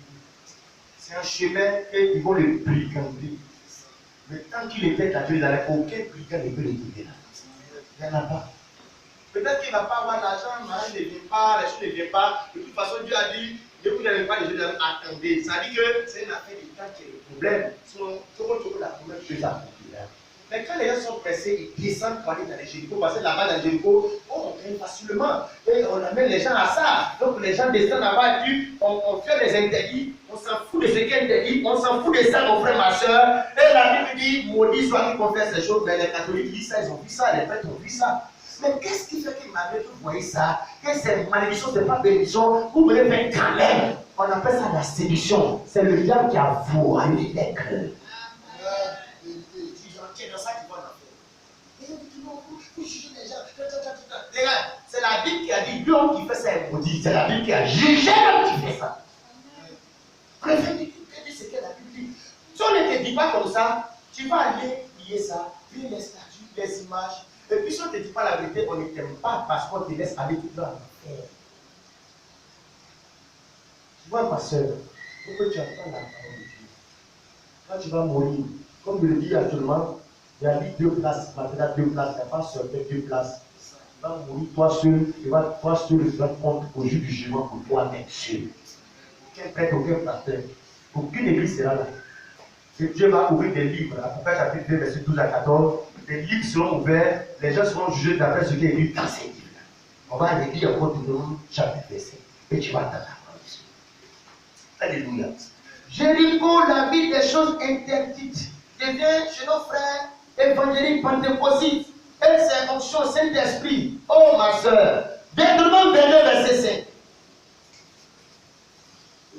C'est un chemin qu'ils vont le brigander. Mais tant qu'il était à Jérusalem, aucun brigand ne peut le guider là. Il n'y en a pas. Peut-être qu'il ne va pas avoir l'argent, mais il ne vient pas, les choses ne viennent pas. De toute façon, Dieu a dit, ne vous n'avez pas de Jérusalem, attendez. Ça dit que c'est une affaire de temps qui est le problème. Sinon, tout le monde la première chose à faire. Mais quand les gens sont pressés, ils descendent pour aller dans les Jéricho, parce que là-bas, dans les Jéricho, on gagne facilement. Et on amène les gens à ça. Donc les gens descendent là-bas, et puis on fait des interdits, on s'en fout de ce qui est interdit, on s'en fout de ça, mon frère, ma soeur. Et la Bible dit, maudit soit qui confesse ces choses. Mais les catholiques disent ça, ils ont vu ça, les prêtres ont vu ça. Mais qu'est-ce qui fait que malgré tout, vous voyez ça, que c'est malédiction, ce n'est pas bénédiction, vous voulez faire quand même. On appelle ça la séduction. C'est le diable qui a voilé les cœurs. C'est la Bible qui a dit l'homme qui fait ça est maudit. C'est la Bible qui a jugé l'homme qui fait ça. Préfère dire ce que la Bible dit. Si on ne te dit pas comme ça, tu vas aller lier ça, lier les statues, les images. Et puis si on ne te dit pas la vérité, on ne t'aime pas parce qu'on te laisse aller tout dans l'enfer. Tu vois ma soeur, pourquoi tu entends la parole de Dieu? Quand tu vas mourir, comme je le dis actuellement, il y a 2 places, maintenant 2 places, il n'y a pas seulement 2 places. Tu vas mourir toi seul, toi seul, tu vas prendre au jour du jugement pour toi-même seul. Aucun prêtre, aucun pasteur, aucune église sera là. Et Dieu va ouvrir des livres, Apocalypse chapitre 2, verset 12 à 14. Les livres seront ouverts, les gens seront jugés d'après ce qui est écrit dans ces livres-là. On va les lire encore tout le monde, chapitre verset. Et tu vas entendre la parole. Alléluia. Jéricho, la vie des choses interdites, devient chez nos frères évangéliques pentecôtistes. Et c'est onction Saint-Esprit. Oh ma soeur, Deutéronome 22, verset 5.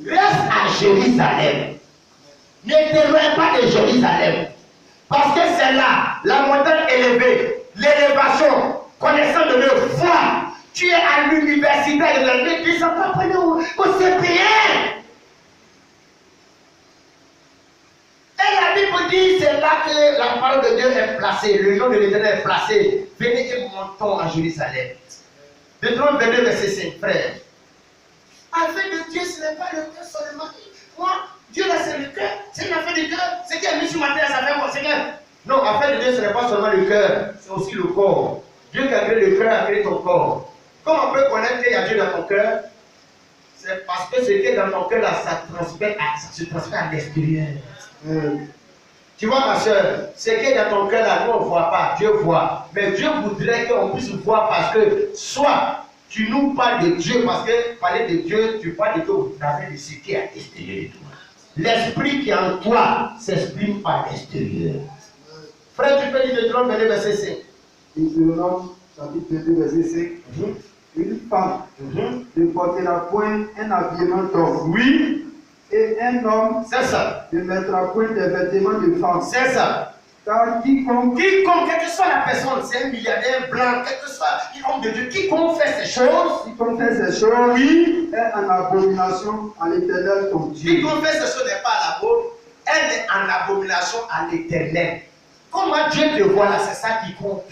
Reste à Jérusalem. Ne t'éloigne pas de Jérusalem. Parce que c'est là, la montagne élevée, l'élévation, connaissant de leur foi. Tu es à l'université de la vie, tu ne sont pas prêts au CPN. Et la Bible dit, c'est là que la parole de Dieu est placée, le nom de l'Éternel est placé. Venez et montons à Jérusalem. Deutéronome 22, verset 5, frère. Affaire de Dieu, ce n'est pas le cœur seulement. Moi, Dieu là, c'est le cœur. C'est une affaire de cœur. C'est qui a mis sur ma terre, ça fait quoi? C'est que... Non, affaire de Dieu, ce n'est pas seulement le cœur, c'est aussi le corps. Dieu qui a créé le cœur a créé ton corps. Comment on peut connaître qu'il y a Dieu dans ton cœur? C'est parce que ce qui est dans ton cœur là, ça se transfère à l'extérieur. Tu vois ma soeur, ce qui est dans ton cœur là, nous on ne voit pas, Dieu voit. Mais Dieu voudrait qu'on puisse voir parce que soit tu nous parles de Dieu, parce que parler de Dieu, tu parles de toi au travers de ce qui est à l'extérieur de toi. L'esprit qui est en toi s'exprime par l'extérieur. Frère, tu peux lire Deutéronome 22, verset 5. Deutéronome chapitre 22, verset 5. Une femme ne portera point un habillement d'homme. Oui. Et un homme C'est ça. ne mettra point des vêtements de femme. C'est ça. Car quiconque, quelle que soit la personne, c'est un milliardaire blanc, quel que soit l'homme de Dieu, quiconque fait ces choses, oui, est en abomination à l'Éternel ton Dieu. Quiconque fait ces choses n'est pas à la bonne, elle est en abomination à l'Éternel. Comment Dieu te voit là, c'est ça qui compte.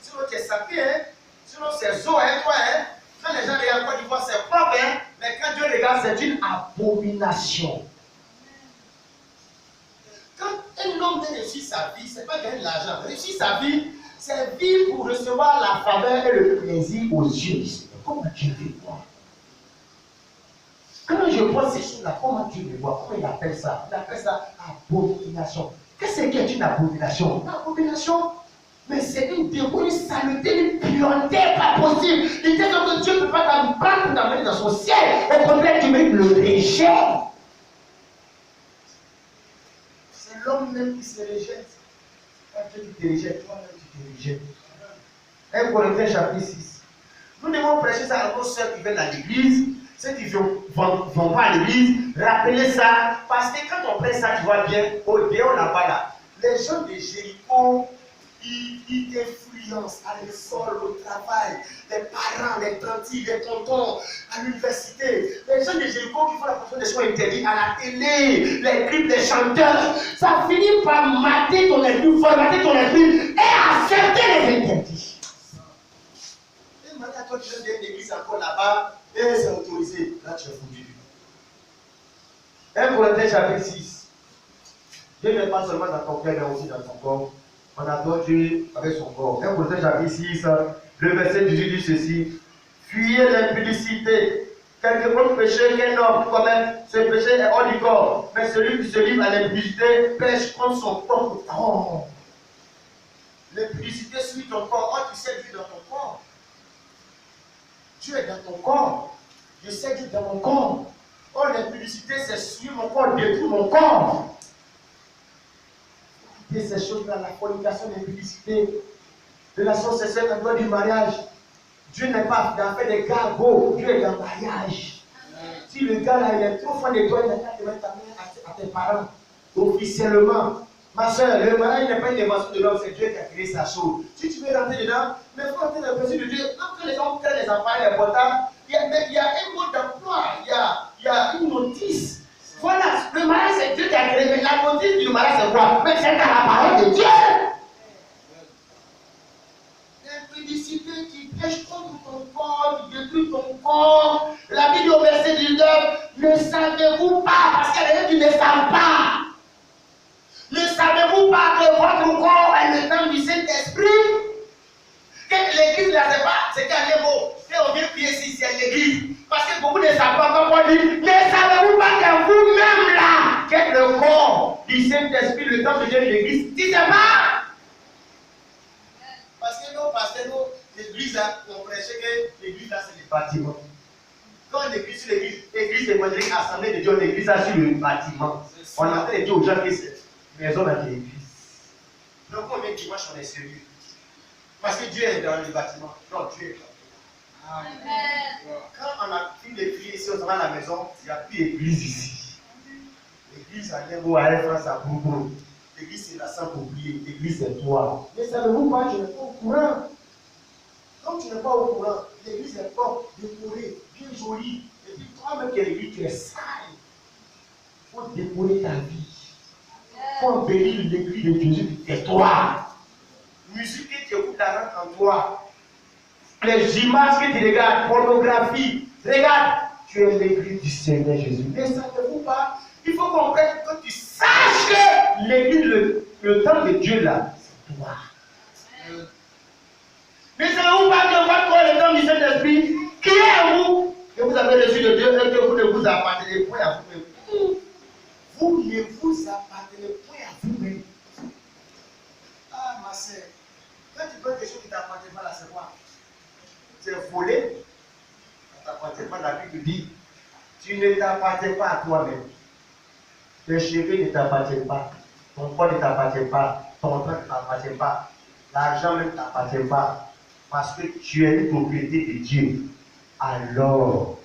Sinon tu es sapé, hein? Sinon c'est zo, hein, toi, hein? Quand les gens regardent quoi, ils voient c'est propre, hein? Mais quand Dieu regarde, c'est une abomination. Quand un homme veut réussir sa vie, ce n'est pas gagner de l'argent. Réussir sa vie, c'est vivre pour recevoir la faveur et le plaisir aux yeux du Seigneur. Comment Dieu veut voir? Quand je vois ces choses-là, comment Dieu me voit? Comment il appelle ça? Il appelle ça abomination. Qu'est-ce qu'est une abomination? Une abomination, mais c'est une dégoût, une saleté, une pureté pas possible. Il dit que Dieu ne peut pas t'embarquer pour t'amener dans son ciel. Au contraire, tu mérites le péché. C'est l'homme même qui se rejette. Pas Dieu qui te rejette, toi-même tu te rejettes. 1 Corinthiens chapitre 6. Nous devons prêcher ça à nos sœurs qui viennent à l'église, ceux qui ne vont pas à l'église, rappeler ça, parce que quand on prêche ça, tu vois bien, au dehors là-bas, là, les gens de Jéricho, ils t'influencent à l'école, au travail, les parents, les tantis, les tontons, à l'université. Les gens de Jéricho qui font la fonction des soins interdits à la télé, les clips des chanteurs, ça finit par mater ton esprit, formater ton esprit et accepter les interdits. Et maintenant, toi, tu viens d'une église encore là-bas, et c'est autorisé. Là, tu es foutu. 1 Corinthiens chapitre 6. Dieu n'est pas seulement dans ton cœur, mais aussi dans ton corps. On adore Dieu avec son corps. 1 Corinthiens chapitre 6, le verset 18 dit ceci. Fuyez l'impudicité. Quelque autre péché qu'un homme commet, ce péché est hors du corps. Mais celui qui se livre à l'impudicité pêche contre son propre corps. L'impudicité suit ton corps. Oh, tu sais Dieu dans ton corps. Dieu est dans ton corps. Je sais Dieu dans mon corps. Oh, l'impudicité, c'est suivre mon corps, détruire mon corps. Et ces choses-là, la fornication, l'impudicité, relation sexuelle en dehors du mariage. Dieu n'est pas dans fait des gars beaux, Dieu est dans le mariage. Si le gars là, il est trop fan de toi, il n'a qu'à te mettre ta main à tes parents, officiellement. Ma soeur, le mariage n'est pas une invention de l'homme, c'est Dieu qui a créé sa chose. Si tu veux rentrer dedans, mais il faut rentrer dans le principe de Dieu. Quand les gens créent les appareils importants, il y a un mode d'emploi, il y a une notice. Voilà, le mariage c'est Dieu qui a créé, mais la notice du mariage c'est quoi? Mais c'est dans la parole de Dieu. L'impudicité qui pêche contre ton corps, qui détruit ton corps. La Bible au verset 19, ne savez-vous pas, parce qu'il y a des gens qui ne savent pas. Ne savez-vous pas que votre corps est le temple du Saint-Esprit? Que l'église là, c'est qu'un mot. Et on vient prier ici, c'est l'église. Parce que beaucoup ne savent pas comment dire. Ne savez-vous pas que vous-même là, qu'est le corps du Saint-Esprit, le temple de Dieu de l'église? Tu ne sais pas? Parce que nous, l'église, on prêchait que l'église là, c'est le bâtiment. Quand on écrit sur l'église évangélique, assemblée de Dieu, l'église là, sur le bâtiment. On a fait dire aux gens que c'est maison dans l'église. Donc, on est dimanche, on est sérieux. Parce que Dieu est dans le bâtiment. Non, Dieu est là. Amen. Quand on a fini de prier ici, on se rend à la maison, il n'y a plus d'église ici. L'église à Négo, à France, à Bourgogne. L'église, c'est la sainte pour prier. L'église, c'est toi. Mais savez-vous pas, je n'ai pas au courant. Comme tu n'es pas au courant, l'église est propre, décorée, bien jolie. Et puis toi-même qui es l'église, tu es sale. Il faut décorer ta vie. Il faut embellir l'église de Jésus qui est toi. Musique que tu écoutes la rentre en toi. Les images que tu regardes, pornographie, regarde, tu es l'église du Seigneur Jésus. Ne savez-vous pas? Il faut comprendre que tu saches que l'église, le temps de Dieu là, c'est toi. Ne savez-vous pas que votre corps est le temps du Saint-Esprit? Qui est-vous? Que vous avez reçu de Dieu et que vous ne vous appartenez point à vous-même. Vous ne vous appartenez point à vous-même. Ah, ma soeur, quand tu prends quelque chose qui ne t'appartient pas là, c'est quoi? C'est volé. Ça ne t'appartient pas, la Bible dit. Tu ne t'appartiens pas à toi-même. Tes cheveux ne t'appartiennent pas. Ton corps ne t'appartient pas. Ton temps ne t'appartient pas. L'argent ne t'appartient pas. Parce que tu es une propriété de Dieu. Alors,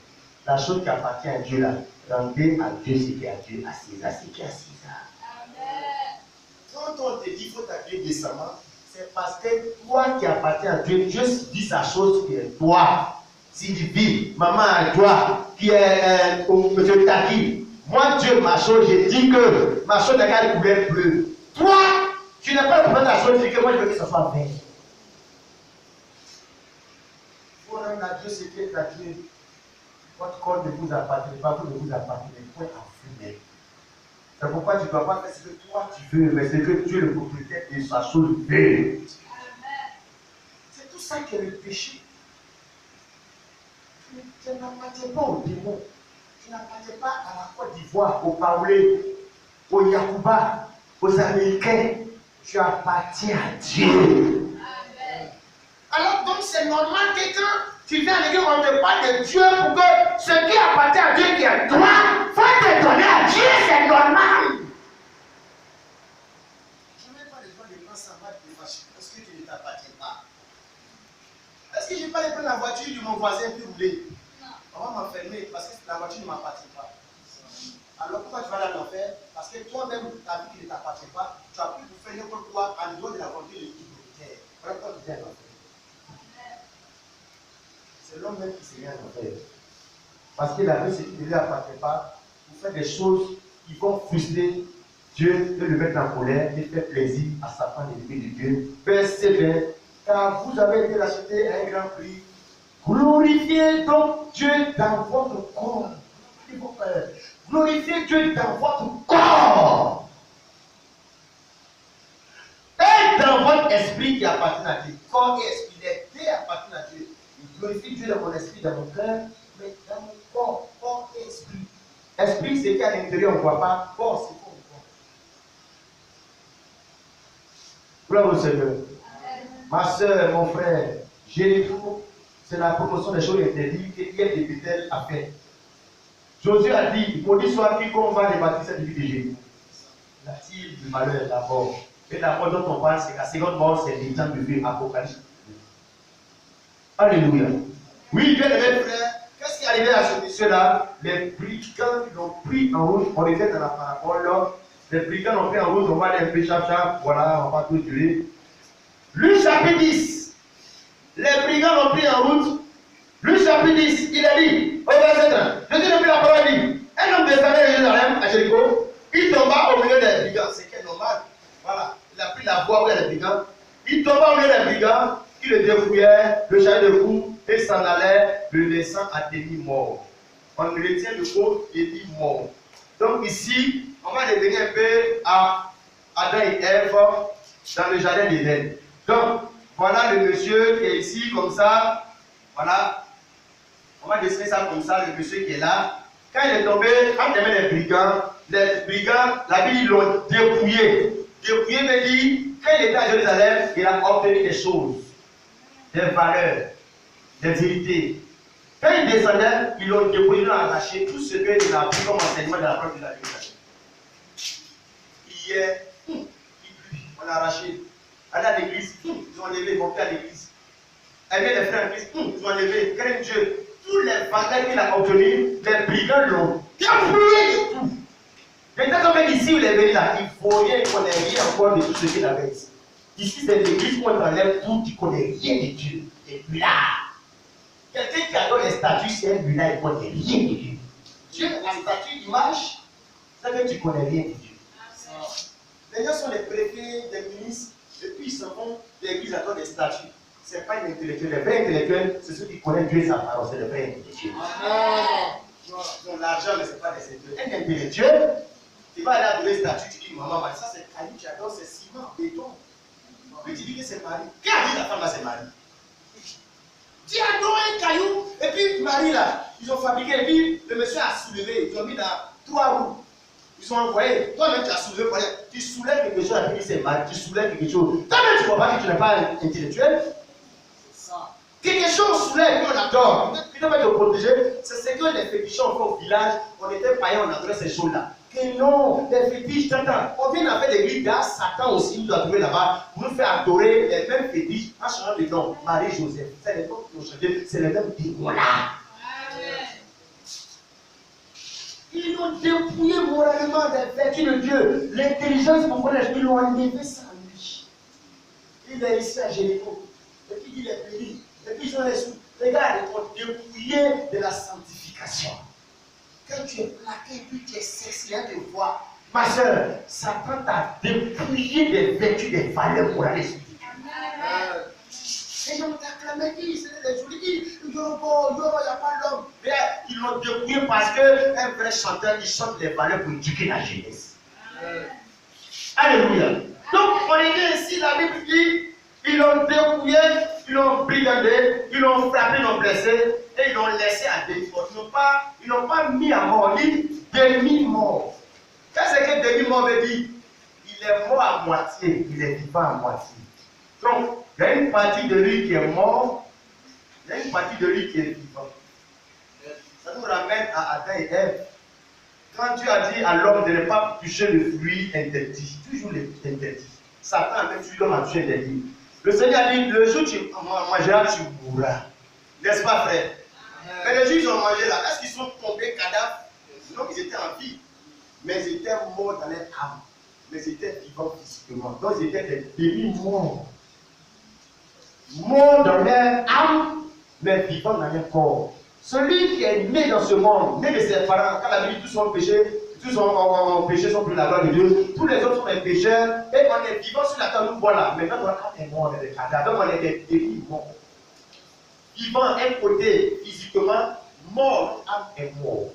la chose qui appartient à Dieu là, rendez à Dieu ce qui est à Dieu, à César ce qui est à César. Amen. Quand on te dit qu'il faut t'habiller décemment, c'est parce que toi qui appartiens à Dieu, Dieu dit sa chose qui est toi. Sylvie, maman à toi, qui est monsieur Taki. Moi, Dieu, ma chose, je dis que ma chose n'a qu'à couleur bleue. Toi, tu n'as pas le problème de la chose, je dis que moi je veux que ça soit vert. Il faut rendre à Dieu ce qui est à Dieu. Votre corps ne vous appartient pas, vous ne vous appartenez point à vous-même. C'est pourquoi tu ne dois pas faire ce que toi tu veux, mais c'est que Dieu, le propriétaire de sa chose, veut. C'est tout ça qui est le péché. Tu n'appartiens pas au démon. Tu n'appartiens pas à la Côte d'Ivoire, au Paoulé, aux Yacouba, aux Américains. Tu appartiens à Dieu. Alors donc c'est normal que quand tu viens à l'église, on te parle de Dieu pour que ce qui appartient à Dieu qui est toi, faut te donner à Dieu, c'est normal. Je n'ai pas besoin de prendre ça mal parce que tu ne t'appartiens pas. Est-ce que je n'ai pas prendre la voiture de mon voisin puis rouler? On va m'enfermer parce que la voiture ne m'appartient pas. Alors pourquoi tu vas aller en enfer? Parce que toi-même, ta vie qui ne t'appartient pas, tu as pu faire n'importe quoi en dehors de la volonté de l'humanité. Voilà pourquoi tu viens en enfer. C'est l'homme même qui se vient en enfer. Parce qu'il a vu ce qui ne lui appartient pas, pour faire des choses qui vont frustrer Dieu, de le mettre en colère et faire plaisir à Satan, l'ennemi de Dieu. Verset 20. Car vous avez été rachetés à un grand prix. Glorifiez donc Dieu dans votre corps. Glorifiez Dieu dans votre corps. Et dans votre esprit qui appartient à Dieu. Corps et esprit, les deux appartiennent à Dieu. Je glorifie Dieu dans mon esprit, dans mon cœur, mais dans mon corps, corps et esprit. Esprit, c'est qu'à l'intérieur, on ne voit pas. Corps, c'est qu'on voit. Gloire au Seigneur. Ma soeur, mon frère, Jéricho, c'est la promotion des choses interdites que Pierre de Bethel a fait. Josué a dit, maudit soit quiconque va débâtir cette vie de Jéricho. La tire du malheur, la mort. Et la mort dont on parle, c'est la seconde mort, c'est l'état de vie, Apocalypse. Alléluia. Oui, bien aimé frère, qu'est-ce qui est arrivé à ce monsieur-là? Les brigands l'ont pris en route, on était dans la parabole, les brigands l'ont pris en route, on va aller un peu chap, voilà, on va tout durer. Luc chapitre 10, les brigands l'ont pris en route. Luc chapitre 10, il a dit, au verset 30, Jésus depuis la parole dit, un homme descendait de Jérusalem à Jéricho, il tomba au milieu des brigands, c'est qui est normal, voilà, il a pris la voie où il y a les brigands, il tomba au milieu des brigands, qui le dépouillait, le chargeait de cou et s'en allait, le laissant à demi-mort. On le retient le mot demi-mort. Donc ici, on va revenir un peu à Adam et Ève dans le jardin d'Éden. Donc, voilà le monsieur qui est ici, comme ça. Voilà. On va dessiner ça comme ça, le monsieur qui est là. Quand il est tombé, quand il y avait les brigands, la Bible, ils l'ont dépouillé. Dépouillé veut dire, quand il était à Jérusalem, il a obtenu des choses, des valeurs, des vérités. Quand il descendait, ils l'ont dépouillé, ils l'ont arraché tout ce qu'il a pris comme enseignement de la parole de la Bible. Hier, on l'a arraché. Aller à l'église, ils ont enlevé, ils vont faire à l'église. Aimer les frères en Christ, ils ont enlevé, craindre Dieu. Tous les valeurs qu'il a obtenus, les brigands l'ont dépouillé de tout. Maintenant, comme ici, où il est venu là, il faut rien, il ne connaît rien encore de tout ce qu'il avait ici. Ici, c'est l'église où on enlève tout, qui ne connaît rien de Dieu. Et puis là, quelqu'un qui adore les statues, c'est un là, il ne connaît rien de Dieu. Dieu, la statue, image, c'est que tu ne connais rien de Dieu. Les gens sont les préfets, des ministres, et puis ils s'en vont, l'église adore des statues. Ce n'est pas un intellectuel. Les vrais intellectuels, c'est ceux qui connaissent Dieu et sa parole, c'est le vrai intellectuel. Non, l'argent, mais ce n'est pas des intellectuels. Un intellectuel, tu vas aller adorer des statues, tu dis, maman, ça c'est caillou, tu adores, c'est ciment, béton. Puis tu dis que c'est Marie. Qui a dit la femme là, c'est Marie? Tu adores un caillou, et puis Marie là, ils ont fabriqué, et puis le monsieur a soulevé, ils ont mis dans 3 roues. Ils ont envoyé, toi-même tu as soulevé, tu soulèves quelque chose, et puis c'est Marie, tu soulèves quelque chose. Toi-même tu ne vois pas que tu n'es pas intellectuel. C'est ça. Quelque chose soulève, puis on adore. Puis on va te protéger. C'est ce que les féticheurs ont fait au village. On était païens, on adorait ces choses-là. Que non, les fétiches, t'entends. On vient à faire des l'église, là, Satan aussi nous a trouvé là-bas, pour nous faire adorer les mêmes fétiches en changeant de nom. Marie-Joseph, c'est les noms qui ont changé, c'est les mêmes démons-là. Ils ont dépouillé moralement des vertus de Dieu. L'intelligence, pour connaître, ils l'ont enlevé sans lui. Il est ici à Jéricho. Et puis il est béni. Et puis ils ont les sous. Regarde, ils ont dépouillé de la sanctification. Quand tu es plaqué, puis tu es sexy, hein, tu vois. Ma soeur, Satan t'a dépouillé des vertus, des valeurs morales et spirituelles. Les gens t'acclamaient, c'est des jolis, il n'y a pas l'homme. Mais ils l'ont dépouillé parce qu'un vrai chanteur, il chante les valeurs pour éduquer la jeunesse. Alléluia. Donc, on est ici, la Bible dit, Ils l'ont dépouillé, ils l'ont brigandé, ils l'ont frappé, ils l'ont blessé et ils l'ont laissé à demi-mort. Ils n'ont pas mis à mort, ni demi-mort. Qu'est-ce que demi-mort veut dire? Il est mort à moitié, il est vivant à moitié. Donc, il y a une partie de lui qui est mort, il y a une partie de lui qui est vivant. Ça nous ramène à Adam et Ève. Quand Dieu a dit à l'homme de ne pas toucher le fruit interdit, toujours l'interdit. Satan a même tué l'homme à toucher l'interdit. Le Seigneur a dit, le jour où tu mangeras, tu mourras. N'est-ce pas, frère? Mais les Juifs ont mangé là. Est-ce qu'ils sont tombés cadavres? Non, ils étaient en vie. Mais ils étaient morts dans leur âme. Mais ils étaient vivants physiquement. Donc ils étaient des demi-morts. Morts dans leur âme, mais vivants dans leur corps. Celui qui est né dans ce monde, né de ses parents, quand la Bible dit tous sont péchés, tous sont péchés, sont plus la gloire de Dieu, tous les autres sont des pécheurs, et on est vivant sur la terre, nous voilà. Maintenant, notre âme est mort, on est des cadavres, on est des demi-morts. Vivant un côté physiquement, mort, l'âme est mort.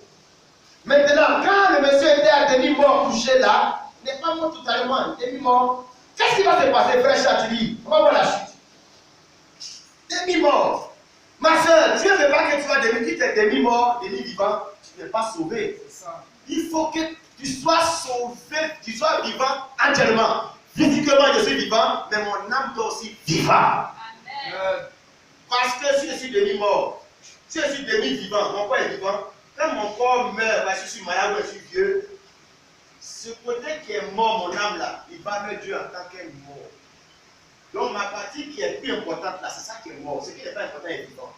Maintenant, quand le monsieur était à demi-mort couché là, il n'est pas mort totalement, demi-mort. Qu'est-ce qui va se passer, frère Chatili? On va voir la suite. Demi-mort. Ma soeur, Dieu ne veut pas que tu sois demi-mort, demi-vivant, tu n'es pas sauvé. Il faut que tu sois sauvé, tu sois vivant entièrement. Physiquement, je suis vivant, mais mon âme doit aussi vivant. Parce que si je suis demi-mort, si je suis demi-vivant, mon corps est vivant, quand mon corps meurt, parce que je suis malade ou je suis vieux, ce côté qui est mort, mon âme là, il va me Dieu en tant qu'un mort. Donc ma partie qui est plus importante là, c'est ça qui est mort. Ce qui n'est pas important est vivant.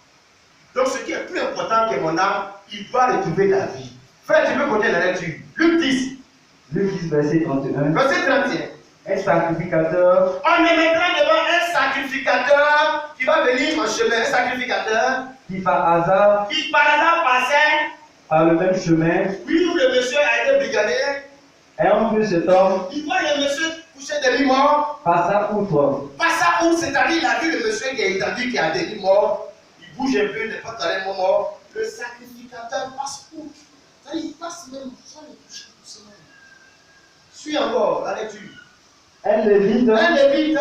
Donc ce qui est plus important que mon âme, il doit retrouver la vie. Frère, tu peux compter la lecture. Luc 10. Luc 10, verset 31. Verset 31. Un sacrificateur. On est maintenant devant un sacrificateur qui va venir en chemin. Un sacrificateur Qui par hasard passait. Par le même chemin. Oui, où le monsieur a été brigadé. Ayant vu cet homme. Il voit le monsieur couché demi-mort. Passa outre. Passa outre, c'est-à-dire il a vu le monsieur qui est étendu, qui a demi-mort. Il bouge un peu, n'est pas carrément mort. Le sacrificateur passe outre. C'est-à-dire il passe même sans le toucher doucement. Suis encore la lecture. Un lévite.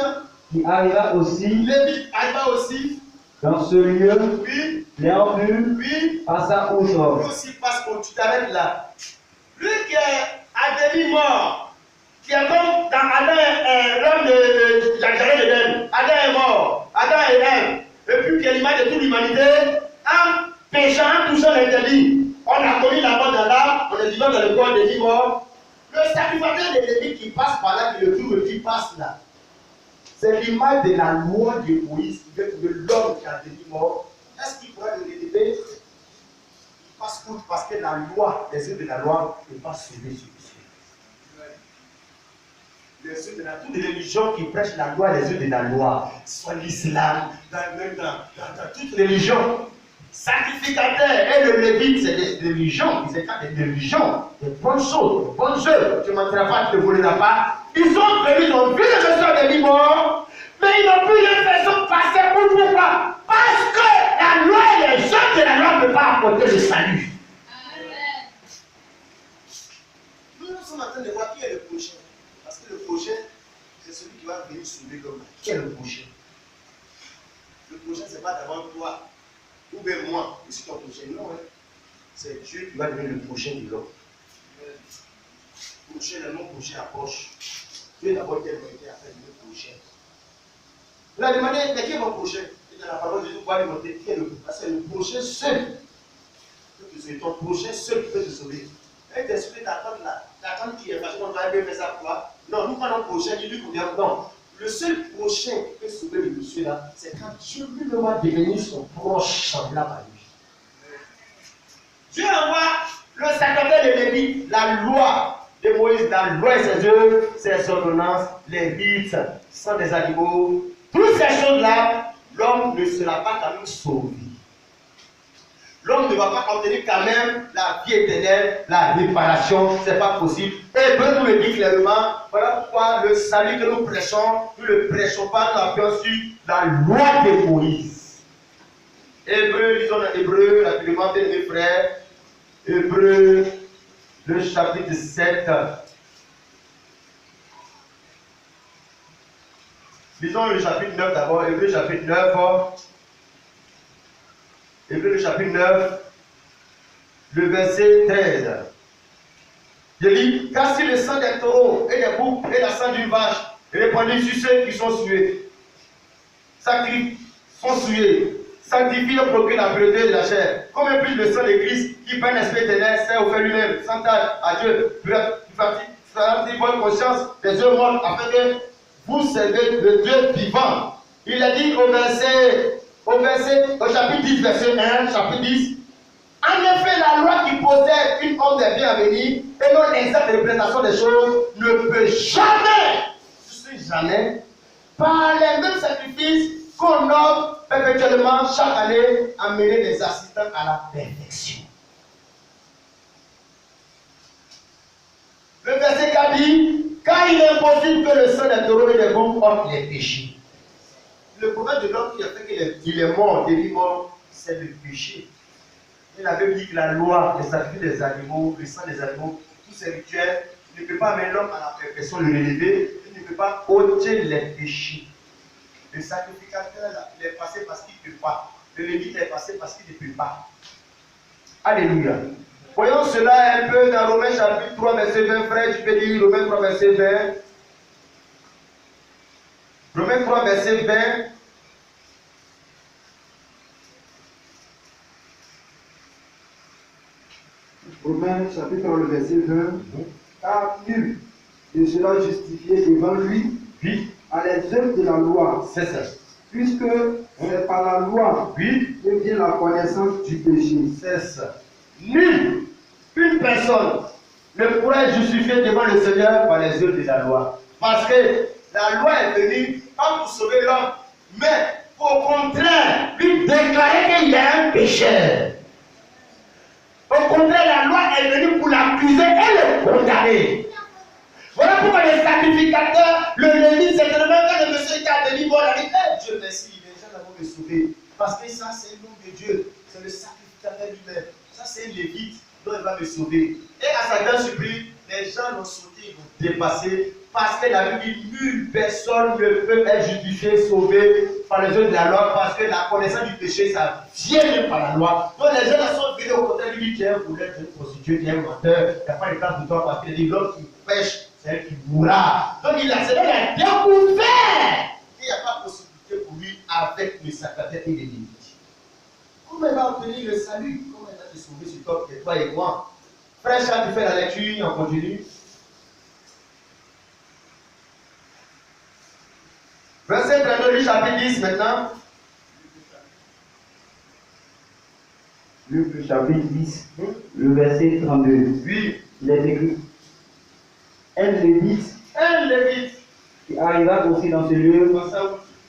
Qui arriva aussi. Lévite arriva aussi. Dans ce lieu. Oui. L'ayant vu. Oui. Passa outre. Lui aussi passe outre. Tu t'arrêtes là. Lui qui est à demi-mort, qui est comme dans Adam, l'homme de la jardin d'Éden. Adam est mort. Adam et Ève. Et puis qui est l'image de toute l'humanité. En péchant, en touchant l'interdit. On a connu la mort dans l'âme, on est vivant dans le corps des morts. Le sacrificateur des Lévites qui passe par là, qui le trouve, qui passe là. C'est l'image de la loi de Moïse, qui veut trouver l'homme qui a des morts. Est-ce qu'il pourra le relever? Il passe outre parce que la loi, les œuvres de la loi, ne peuvent pas sauver celui-ci. Les œuvres de la toute religion qui prêche la loi, les œuvres de la loi, soit l'islam, dans toute religion. Sacrificateur et le lévite, c'est des religions, ils étaient des religions, des bonnes choses, des bonnes œuvres. Tu ne mentiras pas, tu ne voleras pas. Ils sont venus, ils ont vu le monsieur des morts, mais ils n'ont plus de façon passer pour pourquoi? Parce que la loi et les œuvres de la loi ne peuvent pas apporter le salut. Nous sommes en train de voir qui est le prochain. Parce que le prochain, c'est celui qui va venir sauver l'homme. Qui est le prochain? Le prochain, ce n'est pas d'abord toi. Ou bien moi, je suis ton prochain. Non, hein. C'est Dieu qui va devenir le prochain de l'homme. Prochain, le nom prochain approche. Dieu d'abord tellement été à faire le prochain. Vous avez demandé, mais qui est mon prochain? Et dans la parole de Dieu, vous allez demander qui est le prochain. Parce que le prochain seul peut te sauver. Ton prochain seul peut te sauver. Et t'es sauvé ta tante là. Ta tante qui est fâchée, on va bien faire ça pour toi. Non, nous prenons le prochain, il lui convient. Non. Le seul prochain qui peut sauver le monsieur là, c'est quand Dieu lui-même va devenir son proche semblable à lui. Dieu envoie le sacerdoce de Lévite, la loi de Moïse, la loi et ses œuvres, ses ordonnances, les rites, sang des animaux, toutes ces choses-là, l'homme ne sera pas quand même sauvé. L'homme ne va pas obtenir quand même la vie éternelle, la réparation, ce n'est pas possible. Hébreu nous le dit clairement, voilà pourquoi le salut que nous prêchons, nous ne le prêchons pas, nous appuyons sur la loi de Moïse. Hébreu, lisons dans Hébreu, rapidement, mes frères. Hébreu, le chapitre 7. Lisons le chapitre 9 d'abord, Hébreux chapitre 9. Hébreux chapitre 9, le verset 13. Je lis, car si le sang des taureaux et des boucs et la sang d'une vache répandu sur ceux qui sont souillés, sanctifie et procure la pureté de la chair. Combien plus le sang de Christ qui par l'esprit éternel s'est offert lui-même, sans tache à Dieu, purifiez votre conscience des œuvres mortes afin que vous servez le Dieu vivant. Il a dit au chapitre 10, verset 1, chapitre 10. En effet, la loi qui possède une homme des biens à venir et non l'exacte représentation des choses ne peut jamais, par les mêmes sacrifices qu'on offre perpétuellement chaque année, amener les assistants à la perfection. Le verset 4 dit, car il est impossible que le sang des taureaux et des boucs ôte les péchés. Le problème de l'homme qui a fait qu'il est mort, il est mort, c'est le péché. Il avait dit que la loi, les sacrifices des animaux, le sang des animaux, tous ces rituels, ne peut pas amener l'homme à la perfection, le relever, il ne peut pas ôter les péchés. Le sacrificateur, il est passé parce qu'il ne peut pas. Le lévite est passé parce qu'il ne peut pas. Alléluia. Voyons cela un peu dans Romains chapitre 3, verset 20. Frère, tu peux lire Romains 3, verset 20. Romains 3, verset 20. Romains chapitre 3, le verset 20. Car nul ne sera justifié devant lui à les œuvres de la loi. C'est ça. Puisque c'est par la loi que vient la connaissance du péché. C'est ça. Nul, une personne ne pourra être justifiée devant le Seigneur par les œuvres de la loi. Parce que la loi est venue pas pour sauver l'homme, mais au contraire, lui déclarer qu'il est un pécheur. Au contraire, la loi est venue pour l'accuser et le condamner. Voilà pourquoi les sacrificateurs, le lévite, c'est vraiment quand le monsieur qui a délivré, il a dit, hey, Dieu merci, les gens vont me sauver. Parce que ça, c'est le nom de Dieu. C'est le sacrificateur lui-même. Ça, c'est le lévite, donc il va me sauver. Et à sa grande surprise, les gens l'ont sauté, ils l'ont dépassé. Parce que la Bible dit, nulle personne ne peut être justifiée, sauvée par les œuvres de la loi. Parce que la connaissance du péché, ça vient même par la loi. Donc les gens sont venus au contraire, lui dit, tu es un voleur, tu es un prostitué, tu es un menteur. Il n'y a pas de temps pour toi parce qu'il dit, l'homme qui pêche, c'est elle qui mourra. Donc il a découvert qu'il n'y a pas de possibilité pour lui avec le sacrificateur et les limites. Comment il va obtenir le salut? Comment il va te sauver sur toi, et toi et moi? Frère Charles, tu fais la lecture en continu. Verset 32 du chapitre 10 maintenant. Luc le chapitre 10, le verset 32. Oui. Il est écrit, un lévite qui arriva aussi dans ce lieu,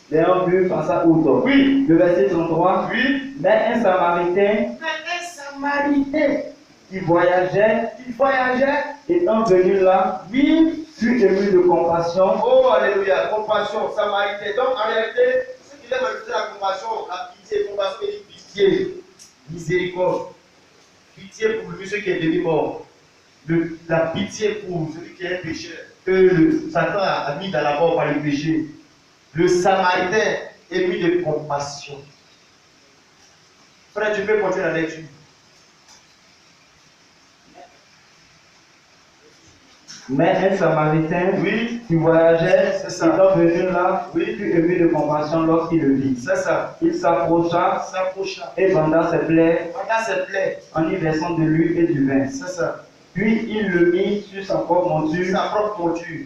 l'ayant vu passa outre. Oui. Le verset 33. Oui. Mais un samaritain qui voyageait, étant venu là, fut ému de compassion. Oh, alléluia, compassion, samaritain. Donc, en réalité, ce qu'il aime ajouter la compassion, la pitié, compassion, il dit pitié, miséricorde. Pitié pour lui, celui qui est devenu mort. La pitié pour celui qui est pécheur, que Satan a mis dans la mort par le péché. Le samaritain ému de compassion. Frère, tu peux continuer la lecture. Mais un samaritain qui voyageait, étant venu là, fut ému de compassion lorsqu'il le vit. C'est ça. Il s'approcha et banda ses plaies en y versant de l'huile et du vin. C'est ça. Puis il le mit sur sa propre monture,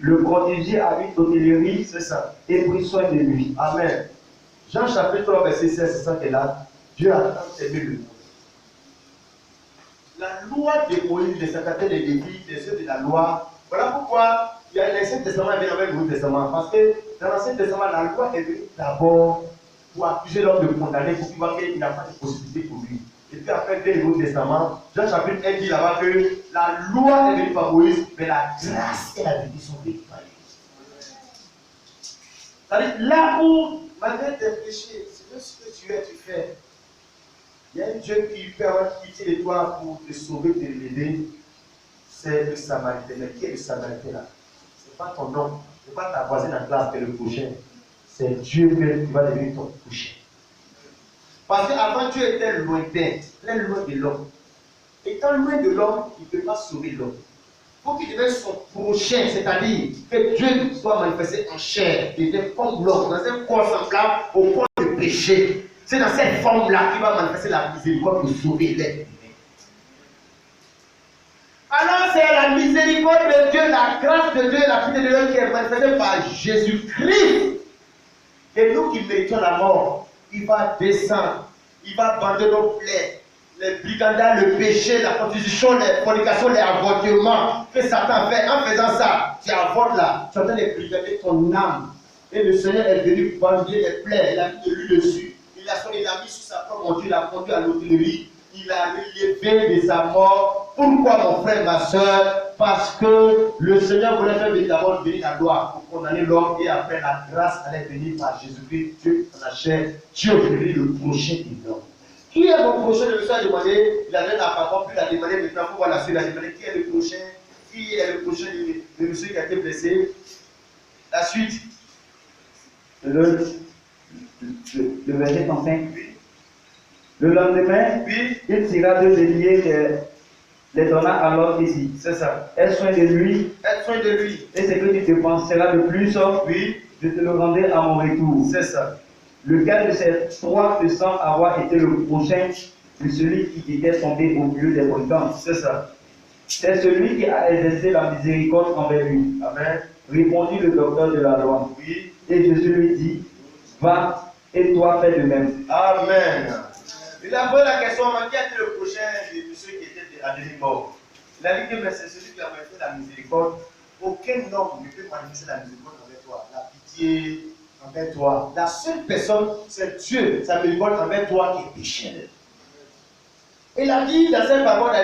le protégit à une hôtellerie, c'est ça, et prit soin de lui. Amen. Jean chapitre 3, verset 16, c'est ça qui est là. Dieu a tant aimé le monde. La loi de Moïse, les sacrificateurs des Lévites, les œuvres de la loi. Voilà pourquoi il y a l'Ancien Testament et le Nouveau Testament. Parce que dans l'Ancien Testament, la loi est venue d'abord pour accuser l'homme de condamner, pour qu'il voit qu'il n'a pas de possibilité pour lui. Et puis après, le Nouveau Testament, Jean chapitre 1 dit là-bas que la loi est venue par Moïse, mais la grâce et la vérité sont venues par lui. C'est-à-dire, là où, malgré tes péchés, c'est ce que tu es, tu fais. Il y a un Dieu qui peut avoir pitié de toi pour te sauver, te lever. C'est le Samaritain. Mais qui est le Samaritain là? Ce n'est pas ton nom, ce n'est pas ta voisine en classe, c'est le prochain. c'est Dieu qui va devenir ton prochain. Parce qu'avant, Dieu était lointain, très loin de l'homme. Étant loin de l'homme, il ne peut pas sauver l'homme. Il faut qu'il devienne son prochain, c'est-à-dire que Dieu soit manifesté en chair, il devient comme l'homme, dans un corps semblable au corps de péché. C'est dans cette forme-là qu'il va manifester la miséricorde pour sauver l'être humain. Alors c'est la miséricorde de Dieu, la grâce de Dieu, la fidélité de Dieu qui est manifestée par Jésus-Christ. Et nous qui méritons la mort, il va descendre, il va bander nos plaies, les brigandats, le péché, la prostitution, les fornications, les avortements que Satan fait. En faisant ça, tu avortes là, tu es en train de brigander ton âme. Et le Seigneur est venu bander les plaies, il a mis de l'huile dessus. Il a mis sur sa propre monture, il a conduit à l'hôtellerie, il a relevé de sa mort. Pourquoi mon frère, ma soeur? Parce que le Seigneur voulait faire venir d'abord la loi pour condamner l'homme et après la grâce allait venir par Jésus-Christ, Dieu en la chair. Dieu est devenu le prochain de l'homme. Qui est mon prochain? Le Monsieur a demandé, il a donné la parole, puis il a demandé maintenant pour voir la suite, il a demandé qui est le prochain, qui est le prochain de monsieur qui a été blessé. La suite. Le verset 35. Le lendemain, il tira 2 béliers, les donna à l'autre ici. C'est ça. Aie soin de lui. Aie soin de lui. Et ce que tu te penseras de plus, je te le rendrai à mon retour. C'est ça. Lequel de ces 3 te semble avoir été le prochain de celui qui était tombé au milieu des brigands? C'est ça. C'est celui qui a exercé la miséricorde envers lui. Amen. Répondit le docteur de la loi. Oui. Et Jésus lui dit, va et toi fais de même. Amen. Il a posé la question, qui a été le prochain de ceux qui étaient à demi-mort? Il a dit que c'est celui qui a manifesté la miséricorde. Aucun homme ne peut manifester la miséricorde envers toi. La pitié envers toi. La seule personne, c'est Dieu, sa miséricorde envers toi qui est pécheur. Il a dit dans cette parole,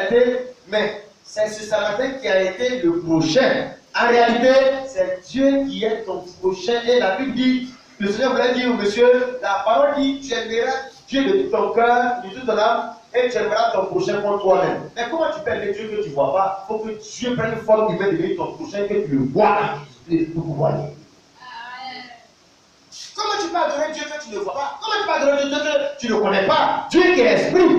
mais c'est ce Samaritain qui a été le prochain. En réalité, c'est Dieu qui est ton prochain. Et la Bible dit, le Seigneur voulait dire au monsieur, la parole dit, tu aimeras Dieu de tout ton cœur, de toute ton âme, et tu aimeras ton prochain pour toi-même. Mais comment tu peux aimer Dieu que tu ne vois pas? Il faut que Dieu prenne une forme humaine de devenir ton prochain, que tu le vois pour pouvoir l'aimer. Comment tu peux adorer Dieu que tu ne vois pas? Comment tu peux adorer Dieu que tu ne connais pas? Dieu qui est esprit.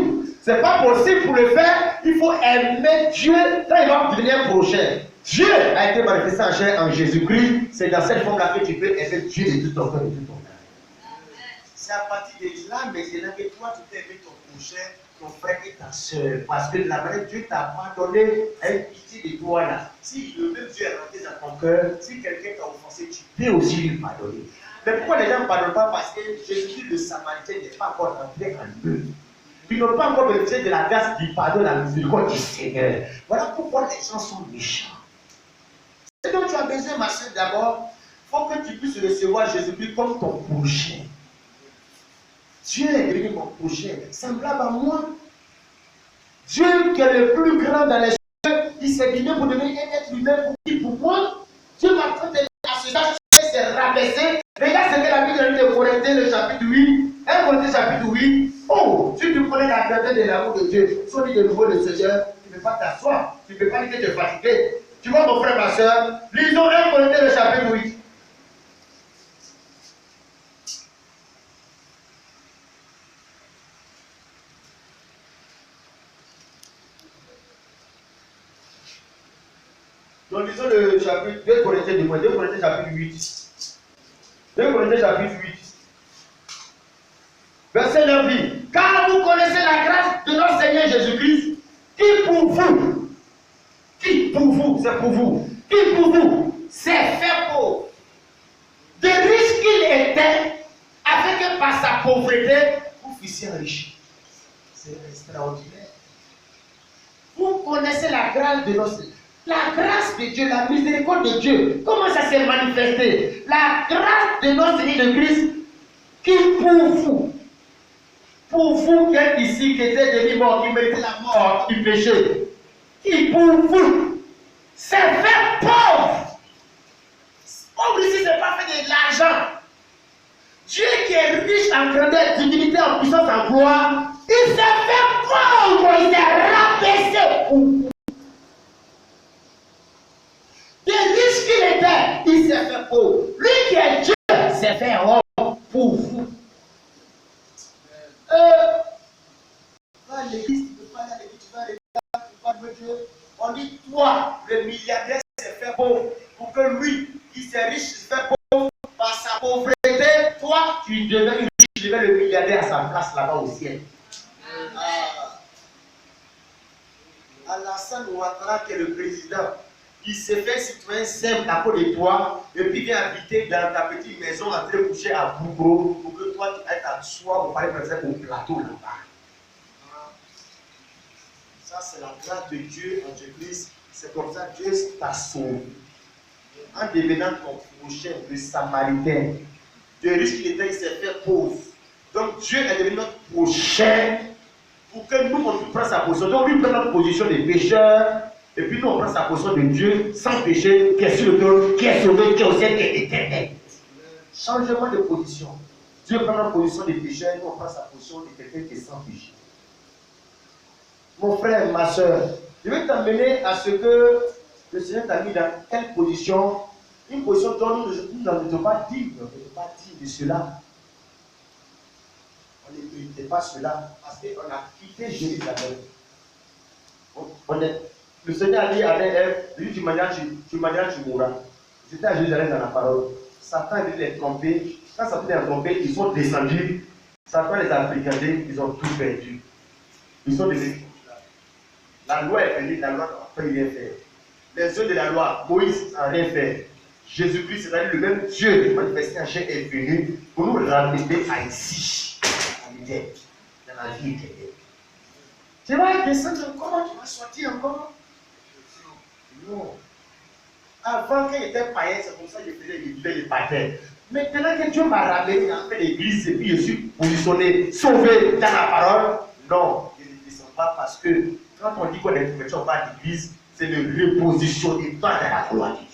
Ce n'est pas possible pour le faire. Il faut aimer Dieu quand il va devenir prochain. Dieu a été manifesté en chair en Jésus-Christ. C'est dans cette forme-là que tu peux aimer Dieu de tout ton cœur et de tout ton âme. C'est à partir de là maintenant que toi tu peux aimer ton prochain, ton frère et ta soeur. Parce que la manière Dieu t'a pardonné à une pitié de toi là. Si le même Dieu est rentré dans ton cœur, si quelqu'un t'a offensé, tu peux aussi lui pardonner. Mais pourquoi les gens ne pardonnent pas? Parce que Jésus le Samaritain n'est pas encore rentré en eux. Ils n'ont pas encore bénéficié de la grâce du pardon, de la miséricorde du Seigneur. Voilà pourquoi les gens sont méchants. C'est donc tu as besoin, ma soeur, d'abord, il faut que tu puisses recevoir Jésus-Christ comme ton prochain. Dieu est devenu mon prochain, semblable à moi. Dieu qui est le plus grand dans les cieux, il s'est donné pour devenir un être humain pour moi. Dieu m'a traité à ce stade, il s'est rabaissé. Regarde ce que la Bible dit de Corinthiens, le chapitre 8. 1 Corinthiens chapitre 8. Oh, si tu connais la grandeur de l'amour de Dieu, si on dit de nouveau le Seigneur, tu ne peux pas t'asseoir, tu ne peux pas dire que tu es fatigué. Tu vois mon frère, ma soeur, lisons 1 Corinthiens le chapitre 8. Donc lisons le chapitre 2 Corinthiens, 2 Corinthiens chapitre 8. 2 Corinthiens chapitre 8. Verset 9 dit, car vous connaissez la grâce de notre Seigneur Jésus-Christ, qui pour vous, c'est pour vous, qui pour vous s'est fait pauvre, de riche qu'il était, afin que par sa pauvreté, vous fussiez riche. C'est extraordinaire. Vous connaissez la grâce de notre Seigneur. La grâce de Dieu, la miséricorde de Dieu, comment ça s'est manifesté? La grâce de notre Seigneur de Christ, qui pour vous qui êtes ici, qui êtes demi-morts, qui mettez la mort du péché, qui pour vous s'est fait pauvre. Pauvre ici, ce n'est pas fait de l'argent. Dieu qui est riche en grandeur, divinité, en puissance, en gloire, il s'est fait pauvre, il s'est rabaissé pour vous. De riche qu'il était, il s'est fait pauvre. Lui qui est Dieu s'est fait homme. toi, le milliardaire s'est fait pauvre, pour que lui, qui s'est riche, se fait pauvre par sa pauvreté, toi, tu deviens riche, tu deviens le milliardaire à sa place là-bas au ciel. Alassane Ouattara, qui est le président, il s'est fait citoyen simple à cause de toi, et puis vient habiter dans ta petite maison en train de coucher à Bougro, pour que toi tu ailles à soi, on va aller au plateau là-bas. Ça, c'est la grâce de Dieu en Jésus-Christ. C'est comme ça que Dieu t'a sauvé. En devenant ton prochain, le Samaritain, de riche qu'il était, il s'est fait pauvre. Donc Dieu est devenu notre prochain pour que nous, on prenne sa position. Donc lui prend notre position de pécheur, et puis nous, on prend sa position de Dieu sans péché, qui est sur le trône, qui est sauvé, qui est au ciel, qui est éternel. Changement de position. Dieu prend notre position de pécheur, nous, on prend sa position de quelqu'un qui est sans péché. Mon frère, ma soeur, je vais t'amener à ce que le Seigneur t'a mis dans quelle position, une position dont nous ne sommes pas dignes, de cela. On ne méritait pas cela parce qu'on a quitté Jérusalem. Le Seigneur a dit à Ève, tu manières, tu mourras. C'était à Jérusalem dans la parole. Satan les tromper. Quand Satan les a trompés, ils sont descendus. Satan les a fricandés, ils ont tout perdu. Ils sont devenus. La loi est finie, la loi n'a pas rien faire. Les œuvres de la loi, Moïse n'a rien fait. Jésus-Christ, c'est-à-dire le même Dieu manifesté en chair est venu pour nous ramener à ici, dans la vie éternelle. Tu vas descendre encore, tu vas sortir encore. Non. Avant qu'il était païen, c'est comme ça que je faisais les baptêmes. Maintenant que Dieu m'a ramené dans l'église et puis je suis positionné, sauvé dans la parole, non, je ne descends pas parce que quand on dit qu'on est converti en bas de l'église, c'est le repositionnement dans la gloire de Dieu.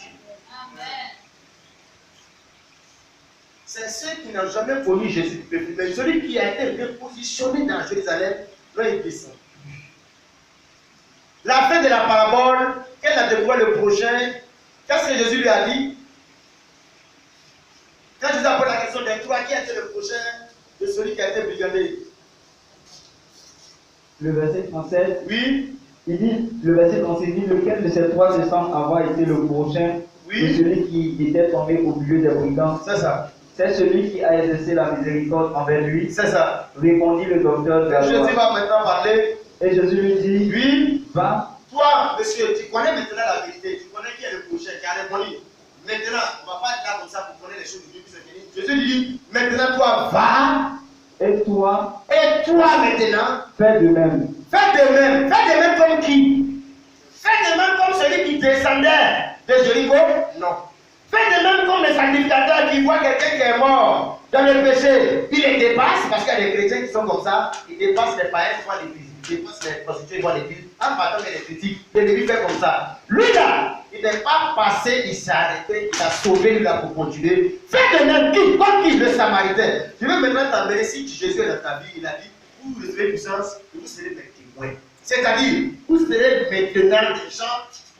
C'est ceux qui n'ont jamais connu Jésus, mais celui qui a été repositionné dans Jérusalem, là il descend. La fin de la parabole, quel a découvert le prochain? Qu'est-ce que Jésus lui a dit? Quand Jésus a posé la question des trois, qui était le prochain de celui qui a été brigandé? Le verset 37, Oui. Il dit, le verset 37 dit, lequel de ces trois semble avoir été le prochain de celui qui était tombé au milieu des brigands? C'est ça. C'est celui qui a exercé la miséricorde envers lui. C'est ça. Répondit le docteur de la loi. Jésus va maintenant parler. Et Jésus lui dit, oui, va. Toi, monsieur, tu connais maintenant la vérité. Tu connais qui est le prochain, qui a répondu. Maintenant, on ne va pas être là comme ça pour connaître les choses de Dieu qui sont finies. Jésus lui dit, maintenant toi, va. Et toi maintenant, fais de même. Fais de même. Fais de même comme qui? Fais de même comme celui qui descendait de Jéricho? Non. Fais de même comme les sacrificateurs qui voient quelqu'un qui est mort dans le péché. Ils les dépassent, parce qu'il y a des chrétiens qui sont comme ça. Ils dépassent les païens qui voient l'église. Ils dépassent les prostituées qui voient l'église. En partant des critiques, il début fait comme ça. Lui là, il n'est pas passé, il s'est arrêté, il a sauvé, lui là pour continuer. Fais de même qui? Comme qui? Le Samaritain. Je veux maintenant t'amener, si Jésus est dans ta vie, il a dit, vous recevez puissance, vous serez mes témoins. C'est-à-dire, vous serez maintenant des gens,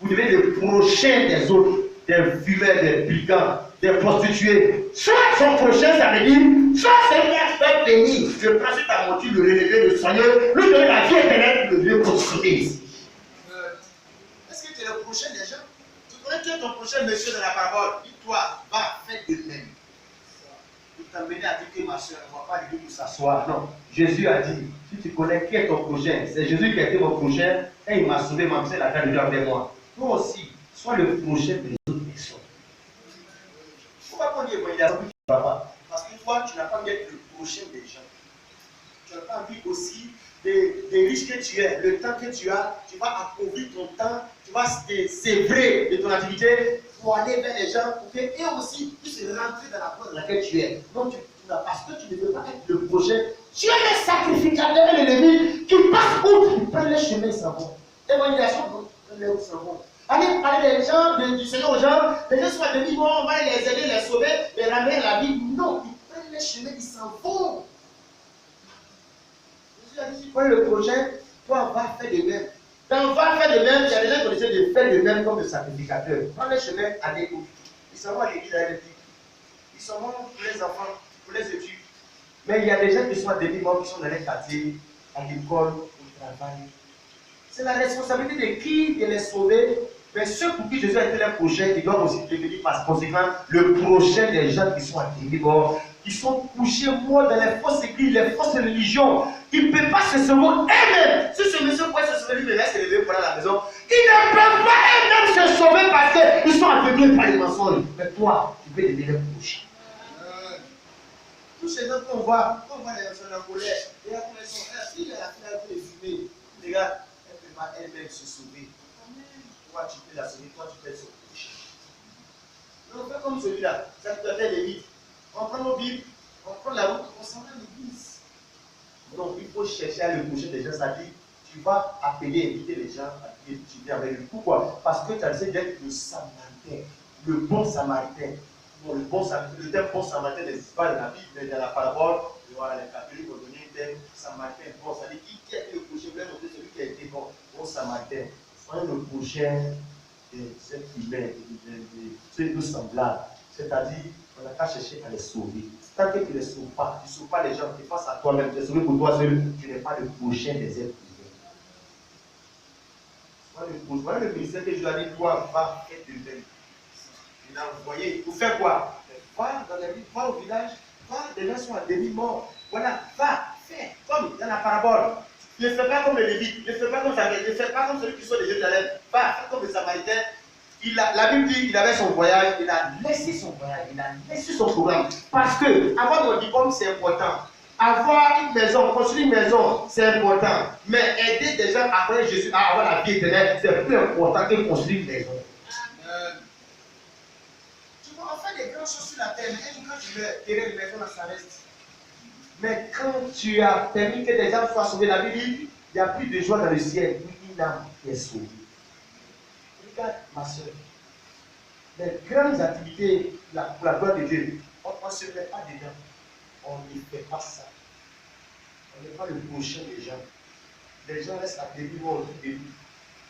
vous devez les prochains des autres, des fumeurs, des brigands, des prostituées. Soit son prochain, ça veut dire, soit c'est qui a fait bénir, je prends sur ta monture, le relever, le soigner, lui donner la vie éternelle, le Dieu construire ici. Est-ce que tu es le prochain des gens? Tu connais qui est ton prochain monsieur de la parole? Dis-toi, va, fais de même. Pour t'amener à dire que ma soeur, on ne va pas dire pour s'asseoir. Non. Jésus a dit, si tu connais qui est ton prochain, c'est Jésus qui a été mon prochain, et il m'a sauvé, m'a fait la grâce de Dieu avec moi. Toi aussi, sois le prochain des autres personnes. Pourquoi qu'on dit évangélisation que tu ne vas pas? Parce que toi, tu n'as pas envie d'être le prochain des gens. Tu n'as pas envie aussi des riches que tu es, le temps que tu as, tu vas appauvrir ton temps, tu vas te sévrer de ton activité pour aller vers les gens, pour qu'eux aussi puissent rentrer dans la porte dans laquelle tu es. Donc, parce que tu ne veux pas être le prochain, tu es le sacrificateur et le Lévi qui passe outre, ils prennent le chemin, ils s'en vont. Évangélisation, ils s'en vont. Allez parler des gens, du Seigneur aux gens, les gens sont venus, bon, on va les aider, les sauver, les ramener à la vie. Non, ils prennent le chemin, ils s'en vont. Jésus a dit, si tu prends le prochain, toi, va faire de même. Dans va faire de même, il y a des gens qui essaient de faire de même comme le sacrificateur. Prends le chemin à découvrir. Ils s'en vont à l'église avec les petits. Ils s'en vont pour les enfants, pour les études. Mais il y a des gens qui sont à des niveaux, qui sont dans les quartiers, à l'école, au travail. C'est la responsabilité de qui de les sauver Mais ceux pour qui Jésus a été le prochain, ils doivent aussi devenir par conséquent le prochain des gens qui sont à demi-mort, qui sont couchés morts dans les fausses églises, les fausses religions. Ils ne peuvent pas se sauver eux-mêmes. Si ce monsieur pourrait se sauver, lui, il reste levé pour aller à la maison. Ils ne peuvent pas eux-mêmes se sauver parce qu'ils sont aveuglés par les mensonges. Mais toi, tu peux devenir le prochain. Tous ces gens qu'on voit les personnes en colère, et la conversion, si la fille a été fumée, les gars, elle ne peut pas elle-même se sauver. Toi, tu peux la sauver, toi, tu peux être prochain. On fait comme celui-là, ça te fait les vies. On prend nos Bibles, on prend la route, on s'en va à l'église. Donc, il faut chercher à le coucher des gens, ça dit, tu vas appeler, inviter les gens à étudier avec lui. Pourquoi? Parce que tu as essayé d'être le Samaritain, le bon Samaritain. Bon, le terme bon Samaritain n'existe pas dans la Bible, mais dans la parabole, voilà, les catholiques ont donné un terme Samaritain. Bon, ça dit qui a été le prochain, vous voulez montrer celui qui a été bon Samaritain. Soyez le prochain de cet humain, de ceux nous semblables. C'est-à-dire, on n'a qu'à chercher à les sauver. Tant que tu ne les sauves pas, tu ne sauves pas les gens, tu es face à toi-même, tu es sauvé pour toi seul, tu n'es pas le prochain des êtres humains. Voilà le ministère que je lui ai dit, toi, va être humain. Il a envoyé, pour faire quoi? Va dans les villes, va au village, va, les gens sont à demi-mort. Voilà, va, fais, comme dans la parabole. Ne fais pas comme les Lévites, ne fais pas comme ça, ne fais pas comme celui qui sont des Jérusalem. Va, fais comme les Samaritains. La Bible dit qu'il avait son voyage, il a laissé son voyage, il a laissé son programme. Parce que avoir mon diplôme, c'est important. Avoir une maison, construire une maison, c'est important. Mais aider des gens à connaître Jésus, à avoir la vie éternelle, c'est plus important que construire une maison. Tu vas en faire des grandes choses sur la terre, mais quand tu veux tirer une maison, ça reste. Mais quand tu as permis que des gens soient sauvés, la Bible dit, il n'y a plus de joie dans le ciel, une âme qui est sauvée. Regarde, ma soeur, les grandes activités pour la gloire de Dieu, on ne se met pas dedans. On ne fait pas ça. On n'est pas le prochain des gens. Les gens restent à demi-mort au début.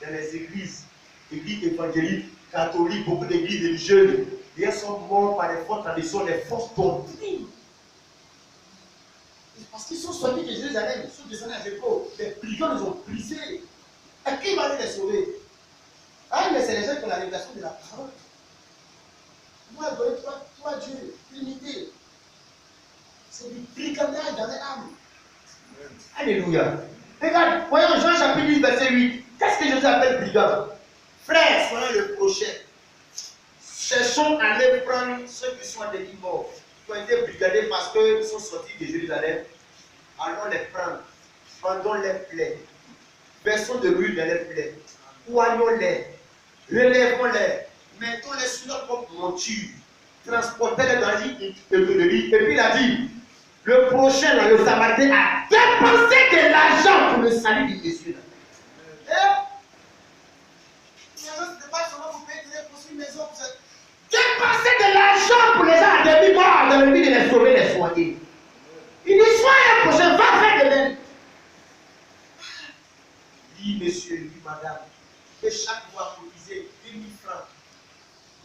Dans les églises évangéliques, catholiques, beaucoup d'églises religieuses, les gens sont morts par les fausses traditions, les fausses doctrines. Parce qu'ils sont sortis de Jérusalem, ils sont descendus à Jéricho. Les brigands les ont brisés. Et qui va les sauver? Ah, mais c'est les gens qui ont la révélation de la parole. Moi, toi Dieu, l'unité. C'est du brigandage dans les âmes. Alléluia. Regarde, voyons Jean chapitre 10, verset 8. Qu'est-ce que Jésus appelle brigand? Frères, soyons le prochain. Cherchons à aller prendre ceux qui sont des morts, qui ont été brigadés parce qu'ils sont sortis de Jérusalem. Allons les prendre. Vendons les plaies. Versons de l'huile dans les plaies. Oignons-les. Relèvons-les. Mettons-les sur notre propre monture. Transportez-les dans l'île de l'île. Et puis il a dit, le prochain, le Samaritain, a dépensé de l'argent pour le salut du Jésus. Dépenser de l'argent pour les gens à demi-mort dans le but de les sauver, les soigner. Il dit, soyez le prochain, va faire de l'aide. Oui, monsieur, oui, madame, que chaque mois cotiser 2000 francs.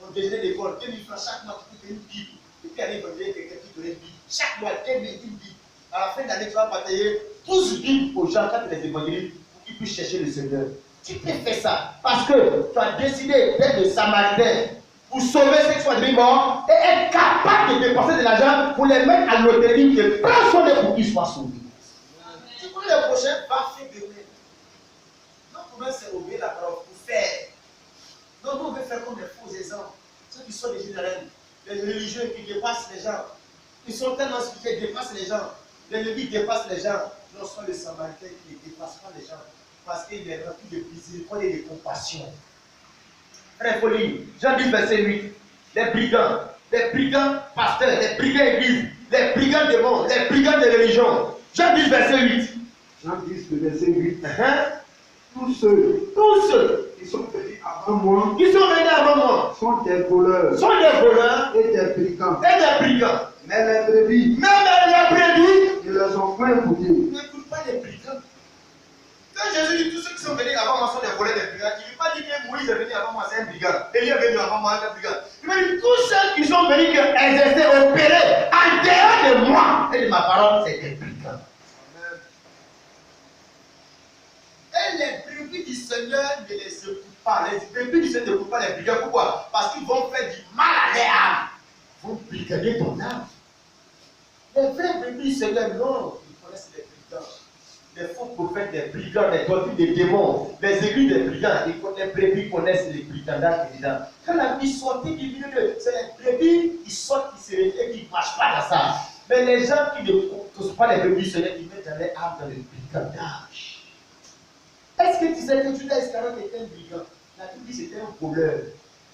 Mon déjeuner d'école, 2000 francs chaque mois, tu peux une Bible. Et puis aller évaluer quelqu'un qui donne une Bible. Chaque mois, 2000 une Bible. À la fin de l'année, tu vas partager 12 Bibles aux gens quand tu les évangiles pour qu'ils puissent chercher le Seigneur. Tu peux faire ça parce que tu as décidé d'être le Samaritain pour sauver ceux qui sont morts et être capable de dépenser de l'argent pour les mettre à l'hôtellerie de prendre soin d'eux pour qu'ils soient sauvés. Tu connais le prochain, va faire de même. Notre problème, c'est obéir la parole pour faire. Donc, nous, on veut faire comme les faux exemples. Ceux qui sont des Jérusalem, les religieux qui dépassent les gens. Ils sont tellement spirituels, ils dépassent les gens. Les Lévites dépassent les gens. Nous sommes les Samaritains qui ne dépassent pas les gens. Parce qu'il est rempli de miséricorde et de compassion. Frère Folie, Jean 10, verset 8. Les brigands pasteurs, les brigands églises, les brigands démons, les brigands de religion. Jean 10, verset 8. Jean 10, verset 8. Tous ceux qui sont venus avant moi, sont des voleurs, et des brigands. Mais les brebis, ils ne les ont pas écoutés. N'écoute pas les brigands. Quand Jésus dit tous ceux qui sont venus avant moi sont des voleurs, des brigands, il ne veut pas dire que Moïse est venu avant moi, c'est un brigand. Élie est venu avant moi, c'est un brigand. Il veut dire tous ceux qui sont venus exercer, opérer en dehors de moi et de ma parole, c'est des brigands. Et les brebis du Seigneur ne les écoutent pas. Les brebis du Seigneur n'écoutent pas les brigands. Pourquoi? Parce qu'ils vont faire du mal à leur âme. Ils vont brigander ton âme. Les vrais brebis du Seigneur, non, ils connaissent les brigands. Les faux prophètes, les brigands, les tortues, des démons, les églises des brigands, les brebis connaissent les brigandages évidents. Quand la vie sortait du milieu d'eux, c'est les brebis qui sortent, qui se réveillent et qui ne marchent pas dans ça. Mais les gens qui ne connaissent pas les brebis du Seigneur, ils mettent dans les âmes dans le brigandage. Est-ce que tu sais que Judas Iscariote était un brigand? La Bible dit que c'était un voleur.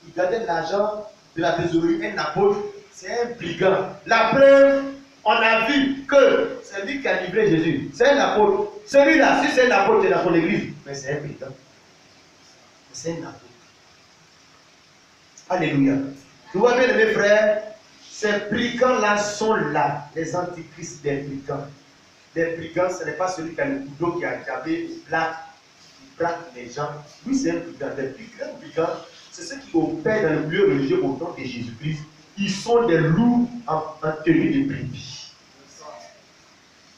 Il gardait l'argent de la trésorerie, un apôtre, c'est un brigand. La preuve, on a vu que c'est lui qui a livré Jésus. C'est un apôtre. Celui-là, si c'est un apôtre, c'est dans son église. Mais c'est un brigand. C'est un apôtre. Alléluia. Tu vois bien, mes frères, ces brigands-là sont là. Les antichrists des brigands. Les brigands, ce n'est pas celui qui a le couteau qui a gardé, qui plaque les gens. Lui, c'est un brigand. Les brigands, c'est ceux qui opèrent dans le milieu religieux au nom de Jésus-Christ. Ils sont des loups en tenue de brebis.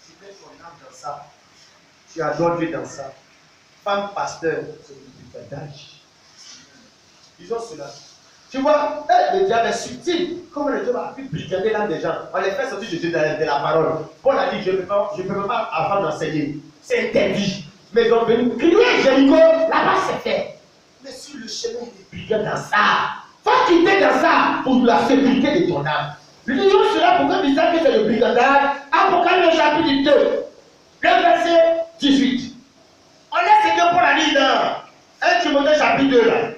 Tu mets ton âme dans ça. Tu adores Dieu dans ça. Femme pasteur, c'est du brigandage. Disons cela. Tu vois, le diable est subtil. Comment le diable a pu brigander l'âme des gens? On les fait sortir de la parole. Paul a dit, je ne peux pas avant d'enseigner. C'est interdit. Mais ils ont venu crier Jéricho, là-bas c'est fait. Mais sur le chemin des brigands dans ça, faut quitter dans ça pour la sécurité de ton âme. Lisons cela pour que tu saches que c'est le brigandage. Apocalypse chapitre 2, le verset 18. On laisse ce que Paul a dit dans 1 Timothée chapitre 2 là.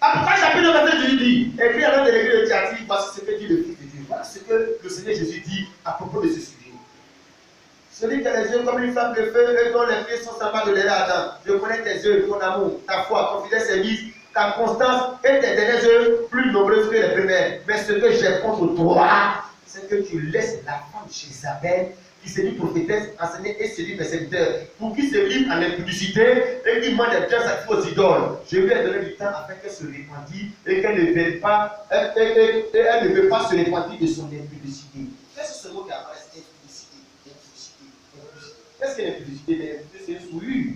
Apocalypse chapitre 2 verset 18 dit, écrit alors de l'église de Thyatire, voici ce que dit le Fils de Dieu. Voilà ce que le Seigneur Jésus dit à propos de ce sujet. Celui qui a les yeux comme une flamme de feu et dont les pieds sont semblables de l'air ardent. Je connais tes œuvres, ton amour, ta foi, ton fidèle service, ta constance et tes dernières œuvres plus nombreuses que les premières. Mais ce que j'ai contre toi, c'est que tu laisses la femme Jézabel, qui se dit prophétesse, enseignée et séduit mes serviteurs, pour qu'ils se livrent en impudicité et qu'ils mangent des biens sacrifiés aux idoles. Je lui ai donné du temps afin qu'elle se répandisse et qu'elle ne veut pas, elle ne veut pas se répandre de son impudicité. Qu'est-ce que ce mot qui apparaît? Qu'est-ce que l'impudicité? L'impudicité, c'est une souillure.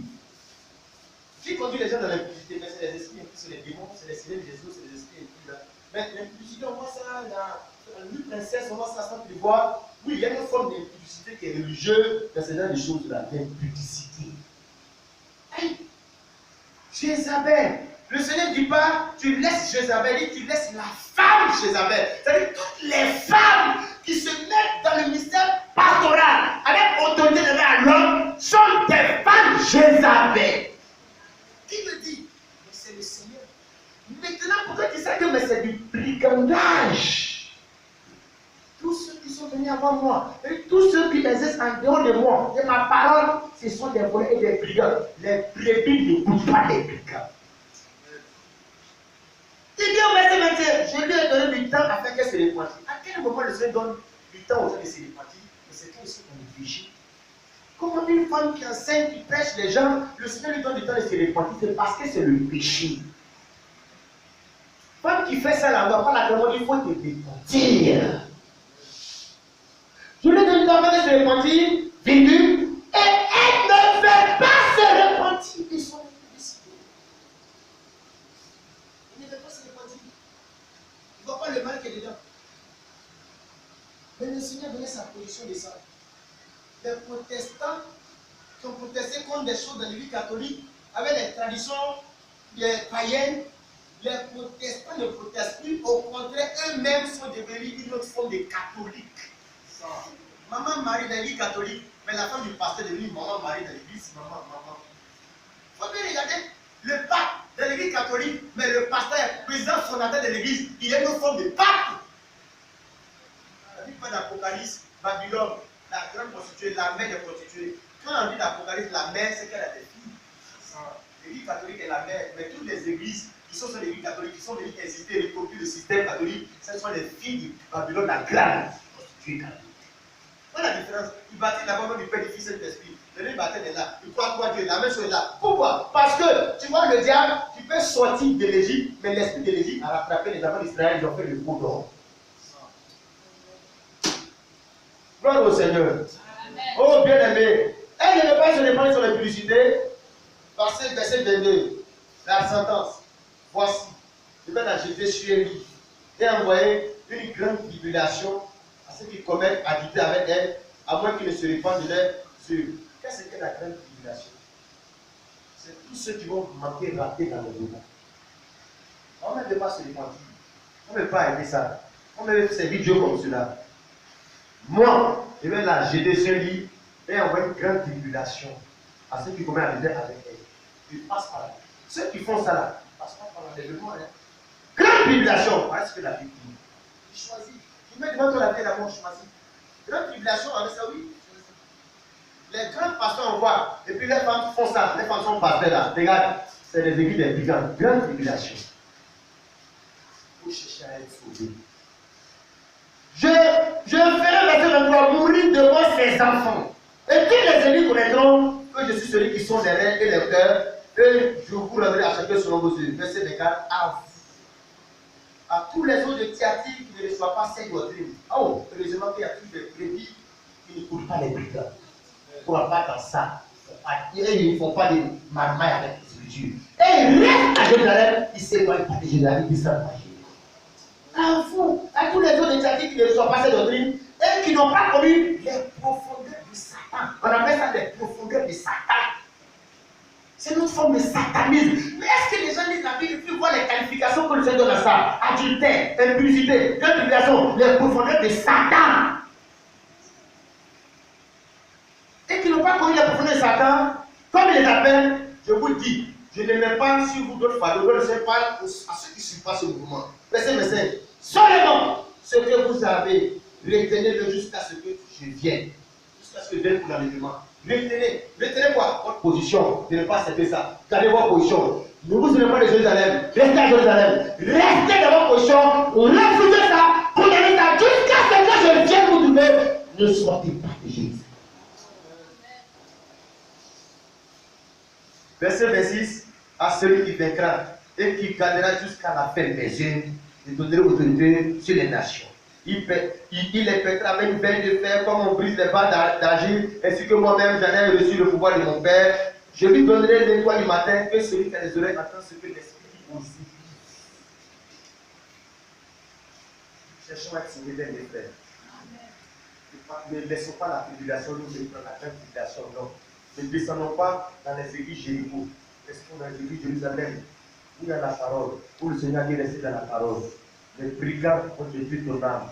Qui conduit les gens dans l'impudicité? Mais c'est les esprits impurs, c'est les démons, c'est les sirènes des esprits, c'est les esprits impurs. Mais l'impudicité, on voit ça dans l'huile princesse, on voit ça sans tu vois. Oui, il y a une forme d'impudicité qui est religieuse dans ce genre de choses-là. L'impudicité. Hey, Jézabel. Le Seigneur ne dit pas, tu laisses Jézabel, il dit, tu laisses la femme Jézabel. C'est-à-dire toutes les femmes qui se mettent dans le mystère pastoral avec autorité de à l'homme sont des femmes Jézabel. Qui me dit? Mais c'est le Seigneur. Maintenant, pourquoi tu sais que mais c'est du brigandage? Tous ceux qui sont venus avant moi, et tous ceux qui exercent en dehors de moi, de ma parole, ce sont des voleurs et des brigands. Les brebis n'écoutent pas les brigands. Il dit au verset 21, je lui ai donné du temps afin qu'elle se répandisse. À quel moment le Seigneur donne du temps aux gens de se répandir? Mais c'est aussi qu'on néglige. Comment une femme qui enseigne, qui prêche les gens, le Seigneur lui donne du temps de se répandir? C'est parce que c'est le péché. Femme qui fait ça là-bas, pas la commande, il faut te repentir. Je lui ai donné du temps afin qu'elle se répandir, virgule, et elle ne veut pas se repentir de son impudicité. Il ne veut pas se repentir. Il ne voit pas le mal qui est dedans. Mais le Seigneur donnait sa position de ça. Les protestants qui ont protesté contre des choses dans l'église catholique, avec les traditions païennes, les protestants ne protestent plus, au contraire, eux-mêmes sont devenus une autre forme de catholique. Maman Marie dans l'église catholique, mais la femme du pasteur est devenue maman Marie dans l'église, maman. Il faut bien regarder le pape de l'église catholique, mais le pasteur, président fondateur de l'église, il est une forme de pape. La Bible parle d'Apocalypse, Babylone, la grande prostituée, la mère des prostituées. Quand on dit d'Apocalypse, la mère, c'est qu'elle a des filles. L'église catholique est la mère, mais toutes les églises qui sont sur l'église catholique, qui sont venues exister, recopier le système catholique, ce sont les filles de Babylone, la grande prostituée catholique. Voilà la différence. Il baptise d'abord du Père, du Fils et de l'Esprit. Le même baptême est là. Il croit quoi Dieu, la même chose est là. Pourquoi? Parce que, tu vois, le diable, tu peux sortir de l'Égypte, mais l'esprit de l'Égypte a rattrapé les enfants d'Israël, ils ont fait le pot d'or. Gloire au Seigneur. Amen. Oh bien-aimé, elle ne veut pas se répandre sur la publicité. Verset 22, la sentence. voici, je vais la jeter sur un lit et envoyer une grande tribulation à ceux qui commettent habiter avec elle, à moins qu'ils ne se répandent de leur sur. Qu'est-ce que la grande tribulation? C'est tous ceux qui vont manquer, rater dans le monde. On ne peut pas se repentir. On ne peut pas aider ça. On ne peut servir Dieu comme cela. Moi, je vais la jeter sur un lit et envoyer une grande tribulation à ceux qui commettent habiter avec elle. Ils passent par là. Ceux qui font ça là, ils passent pas par l'enlèvement. Grande tribulation, voilà ce que la Bible dit. Tu choisis. Tu mets devant toi la vie et la mort, choisis. Grande tribulation, avec ça, oui. Les grands pasteurs, on voit. Et puis les femmes font ça. Les femmes sont pasteurs là. Regarde, c'est les églises des brigands. Grande tribulation. Il faut chercher à être sauvé. Je ferai verset 23 mourir devant ses enfants. Et tous les élus connaîtront que je suis celui qui sont les reins et les cœurs. Et je vous rendrai à chacun selon vos yeux. Verset 24 à vous. À tous les autres de Thyatire qui ne reçoivent pas cette doctrine. Oh, heureusement qu'il y a tous des brebis qui ne courent pas les brigands. Il ne faut pas dans ça. Ils ne font pas des marmailles avec les Écritures. Et ils restent à Jérusalem. Ils ne s'éloignent pas de Jérusalem. Ils s'en vont. À vous, à tous les autres de Thyatire qui ne reçoivent pas cette doctrine et qui n'ont pas connu les profondeurs de Satan. On appelle ça les profondeurs de Satan. C'est notre forme de satanisme. Mais est-ce que les gens lisent la Bible et puis voient les qualifications que le Seigneur donne à ça? Adultère, impudicité, tribulation, les profondeurs de Satan. Et qui n'ont pas connu les profondeurs de Satan, comme il les appelle, je vous dis, je ne mets pas sur vous d'autres fardeaux, je ne sais pas à ceux qui ne suivent pas ce mouvement. Verset 25. Seulement ce que vous avez, retenez-le jusqu'à ce que je vienne. Jusqu'à ce que je vienne pour l'enlèvement. Retenez quoi? Votre position. De ne pas accepter ça. Gardez votre position. Ne vous souvenez pas de Jérusalem. Restez à Jérusalem. Restez dans votre position. Refusez ça. Condamnez ça jusqu'à ce que je vienne vous trouver. Ne sortez pas de Jérusalem. Verset 26. À celui qui vaincra et qui gardera jusqu'à la fin des yeux, je donnerai autorité sur les nations. Il les pètera avec une veine de fer comme on brise les barres d'argile, ainsi que moi-même j'en ai reçu le pouvoir de mon Père. Je lui donnerai l'étoile du matin, que celui qui a les oreilles entend ce que l'Esprit dit aussi. Cherchons à être sauvés vers les frères. Ne laissons pas la tribulation nous prendre la grande tribulation, non. Ne descendons pas dans les églises Jéricho. Restons dans les églises Jérusalem, où il y a la parole, où le Seigneur est resté dans la parole. Les brigands ont détruit ton âme.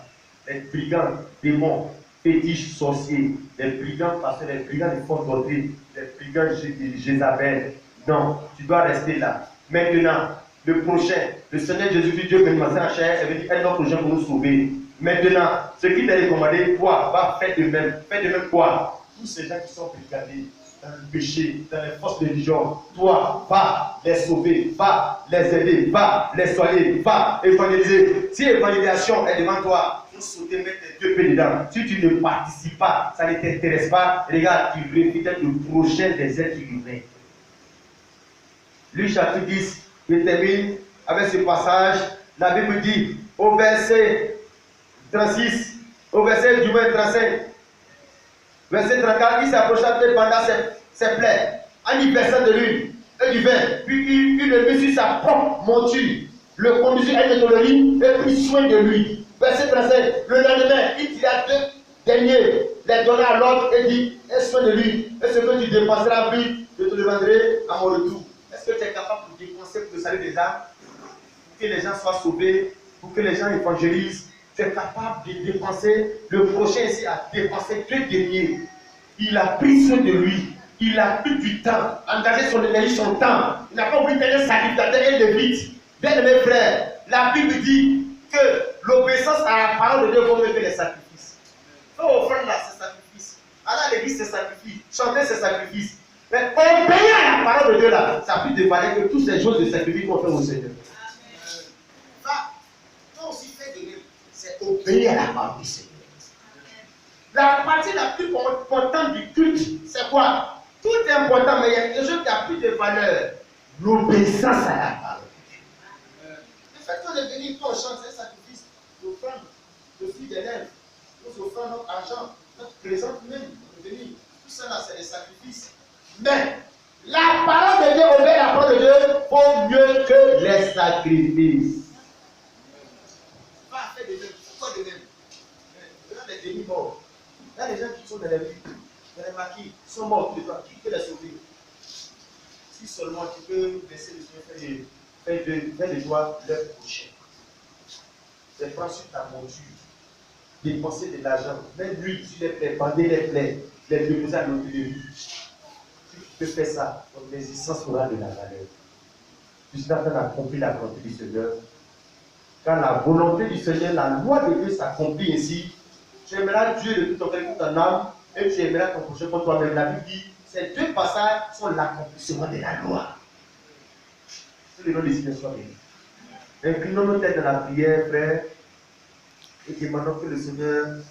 Les brigands, démons, fétiches, sorciers, les brigands pasteurs, les brigands de fausses doctrines, les brigands de Jézabel. Non, tu dois rester là. Maintenant, le prochain, le Seigneur Jésus-Christ, Dieu venu en chair, est venu être notre prochain pour nous sauver. Maintenant, ce qui t'a recommandé, toi, va faire de même. Fais de même quoi? Tous ces gens qui sont brigandés dans le péché, dans les fausses religions, toi, va les sauver, va les aider, va les soigner, va évangéliser. Si l'évangélisation est devant toi, il faut sauter, mettre les deux pieds dedans. Si tu ne participes pas, ça ne t'intéresse pas, regarde, tu veux peut-être le prochain des êtres humains. Luc chapitre 10, je termine avec ce passage. La Bible dit au verset 36, au verset du 35. Verset 34, il s'approcha de pendant ses plaies, en y versant de l'huile et du vin, puis il le mit sur sa propre monture, le conduisit à une étoilerie et prit soin de lui. Verset 35, le lendemain, il tira deux deniers, les donna à l'autre et dit, aie soin de lui, et ce que tu dépenseras en lui, je te le vendrai à mon retour. Est-ce que tu es capable de dépenser pour le salut des âmes, pour que les gens soient sauvés, pour que les gens évangélisent? Tu es capable de dépenser, le prochain ici a dépensé 2 deniers. Il a pris soin de lui. Il a pris du temps, engagé son énergie, son temps. Il n'a pas voulu faire un sacrificateur et lévite. Bien mes frères, la Bible dit que l'obéissance à la parole de Dieu vaut mieux que les sacrifices. Faire offrande là, c'est sacrifice. Aller à l'église, c'est sacrifice. Chanter, c'est sacrifice. Mais obéir à la parole de Dieu là, ça a plus de valeur que toutes ces choses de sacrifice qu'on fait au Seigneur. Obéir à la parole du Seigneur. La partie la plus importante du culte, c'est quoi? Tout est important, mais il y a quelque chose qui a plus de valeur. L'obéissance à la parole. Le fait qu'on est venu, qu'on chante, c'est un sacrifice. L'offrande, le fruit des lèvres, nous offrons notre argent, notre présent même, tout ça là, c'est des sacrifices. Mais la parole de Dieu, obéir à la parole de Dieu, vaut mieux que les sacrifices. Pas faire de même. Pourquoi de même? Regarde les demi-morts. Il y a des gens qui sont dans les vies, dans les maquis, qui sont morts tous les temps. Qui peut les sauver? Si seulement tu peux laisser le Seigneur faire de toi leur prochain. C'est prendre sur ta monture, dépenser de l'argent, même lui, sur les plaies, bander les plaies, les déposer à l'autre de lui. Si tu peux faire ça, ton existence aura de la valeur. Jusqu'à temps d'accomplir la volonté du Seigneur. Quand la volonté du Seigneur, la loi de Dieu s'accomplit ainsi, tu aimeras Dieu de tout ton cœur, de toute ton âme, et tu aimeras ton prochain pour toi-même. La Bible dit, ces deux passages sont l'accomplissement de la loi. Que le nom du Seigneur soit béni. Inclinons nos têtes dans la prière, frère, et demandons que le Seigneur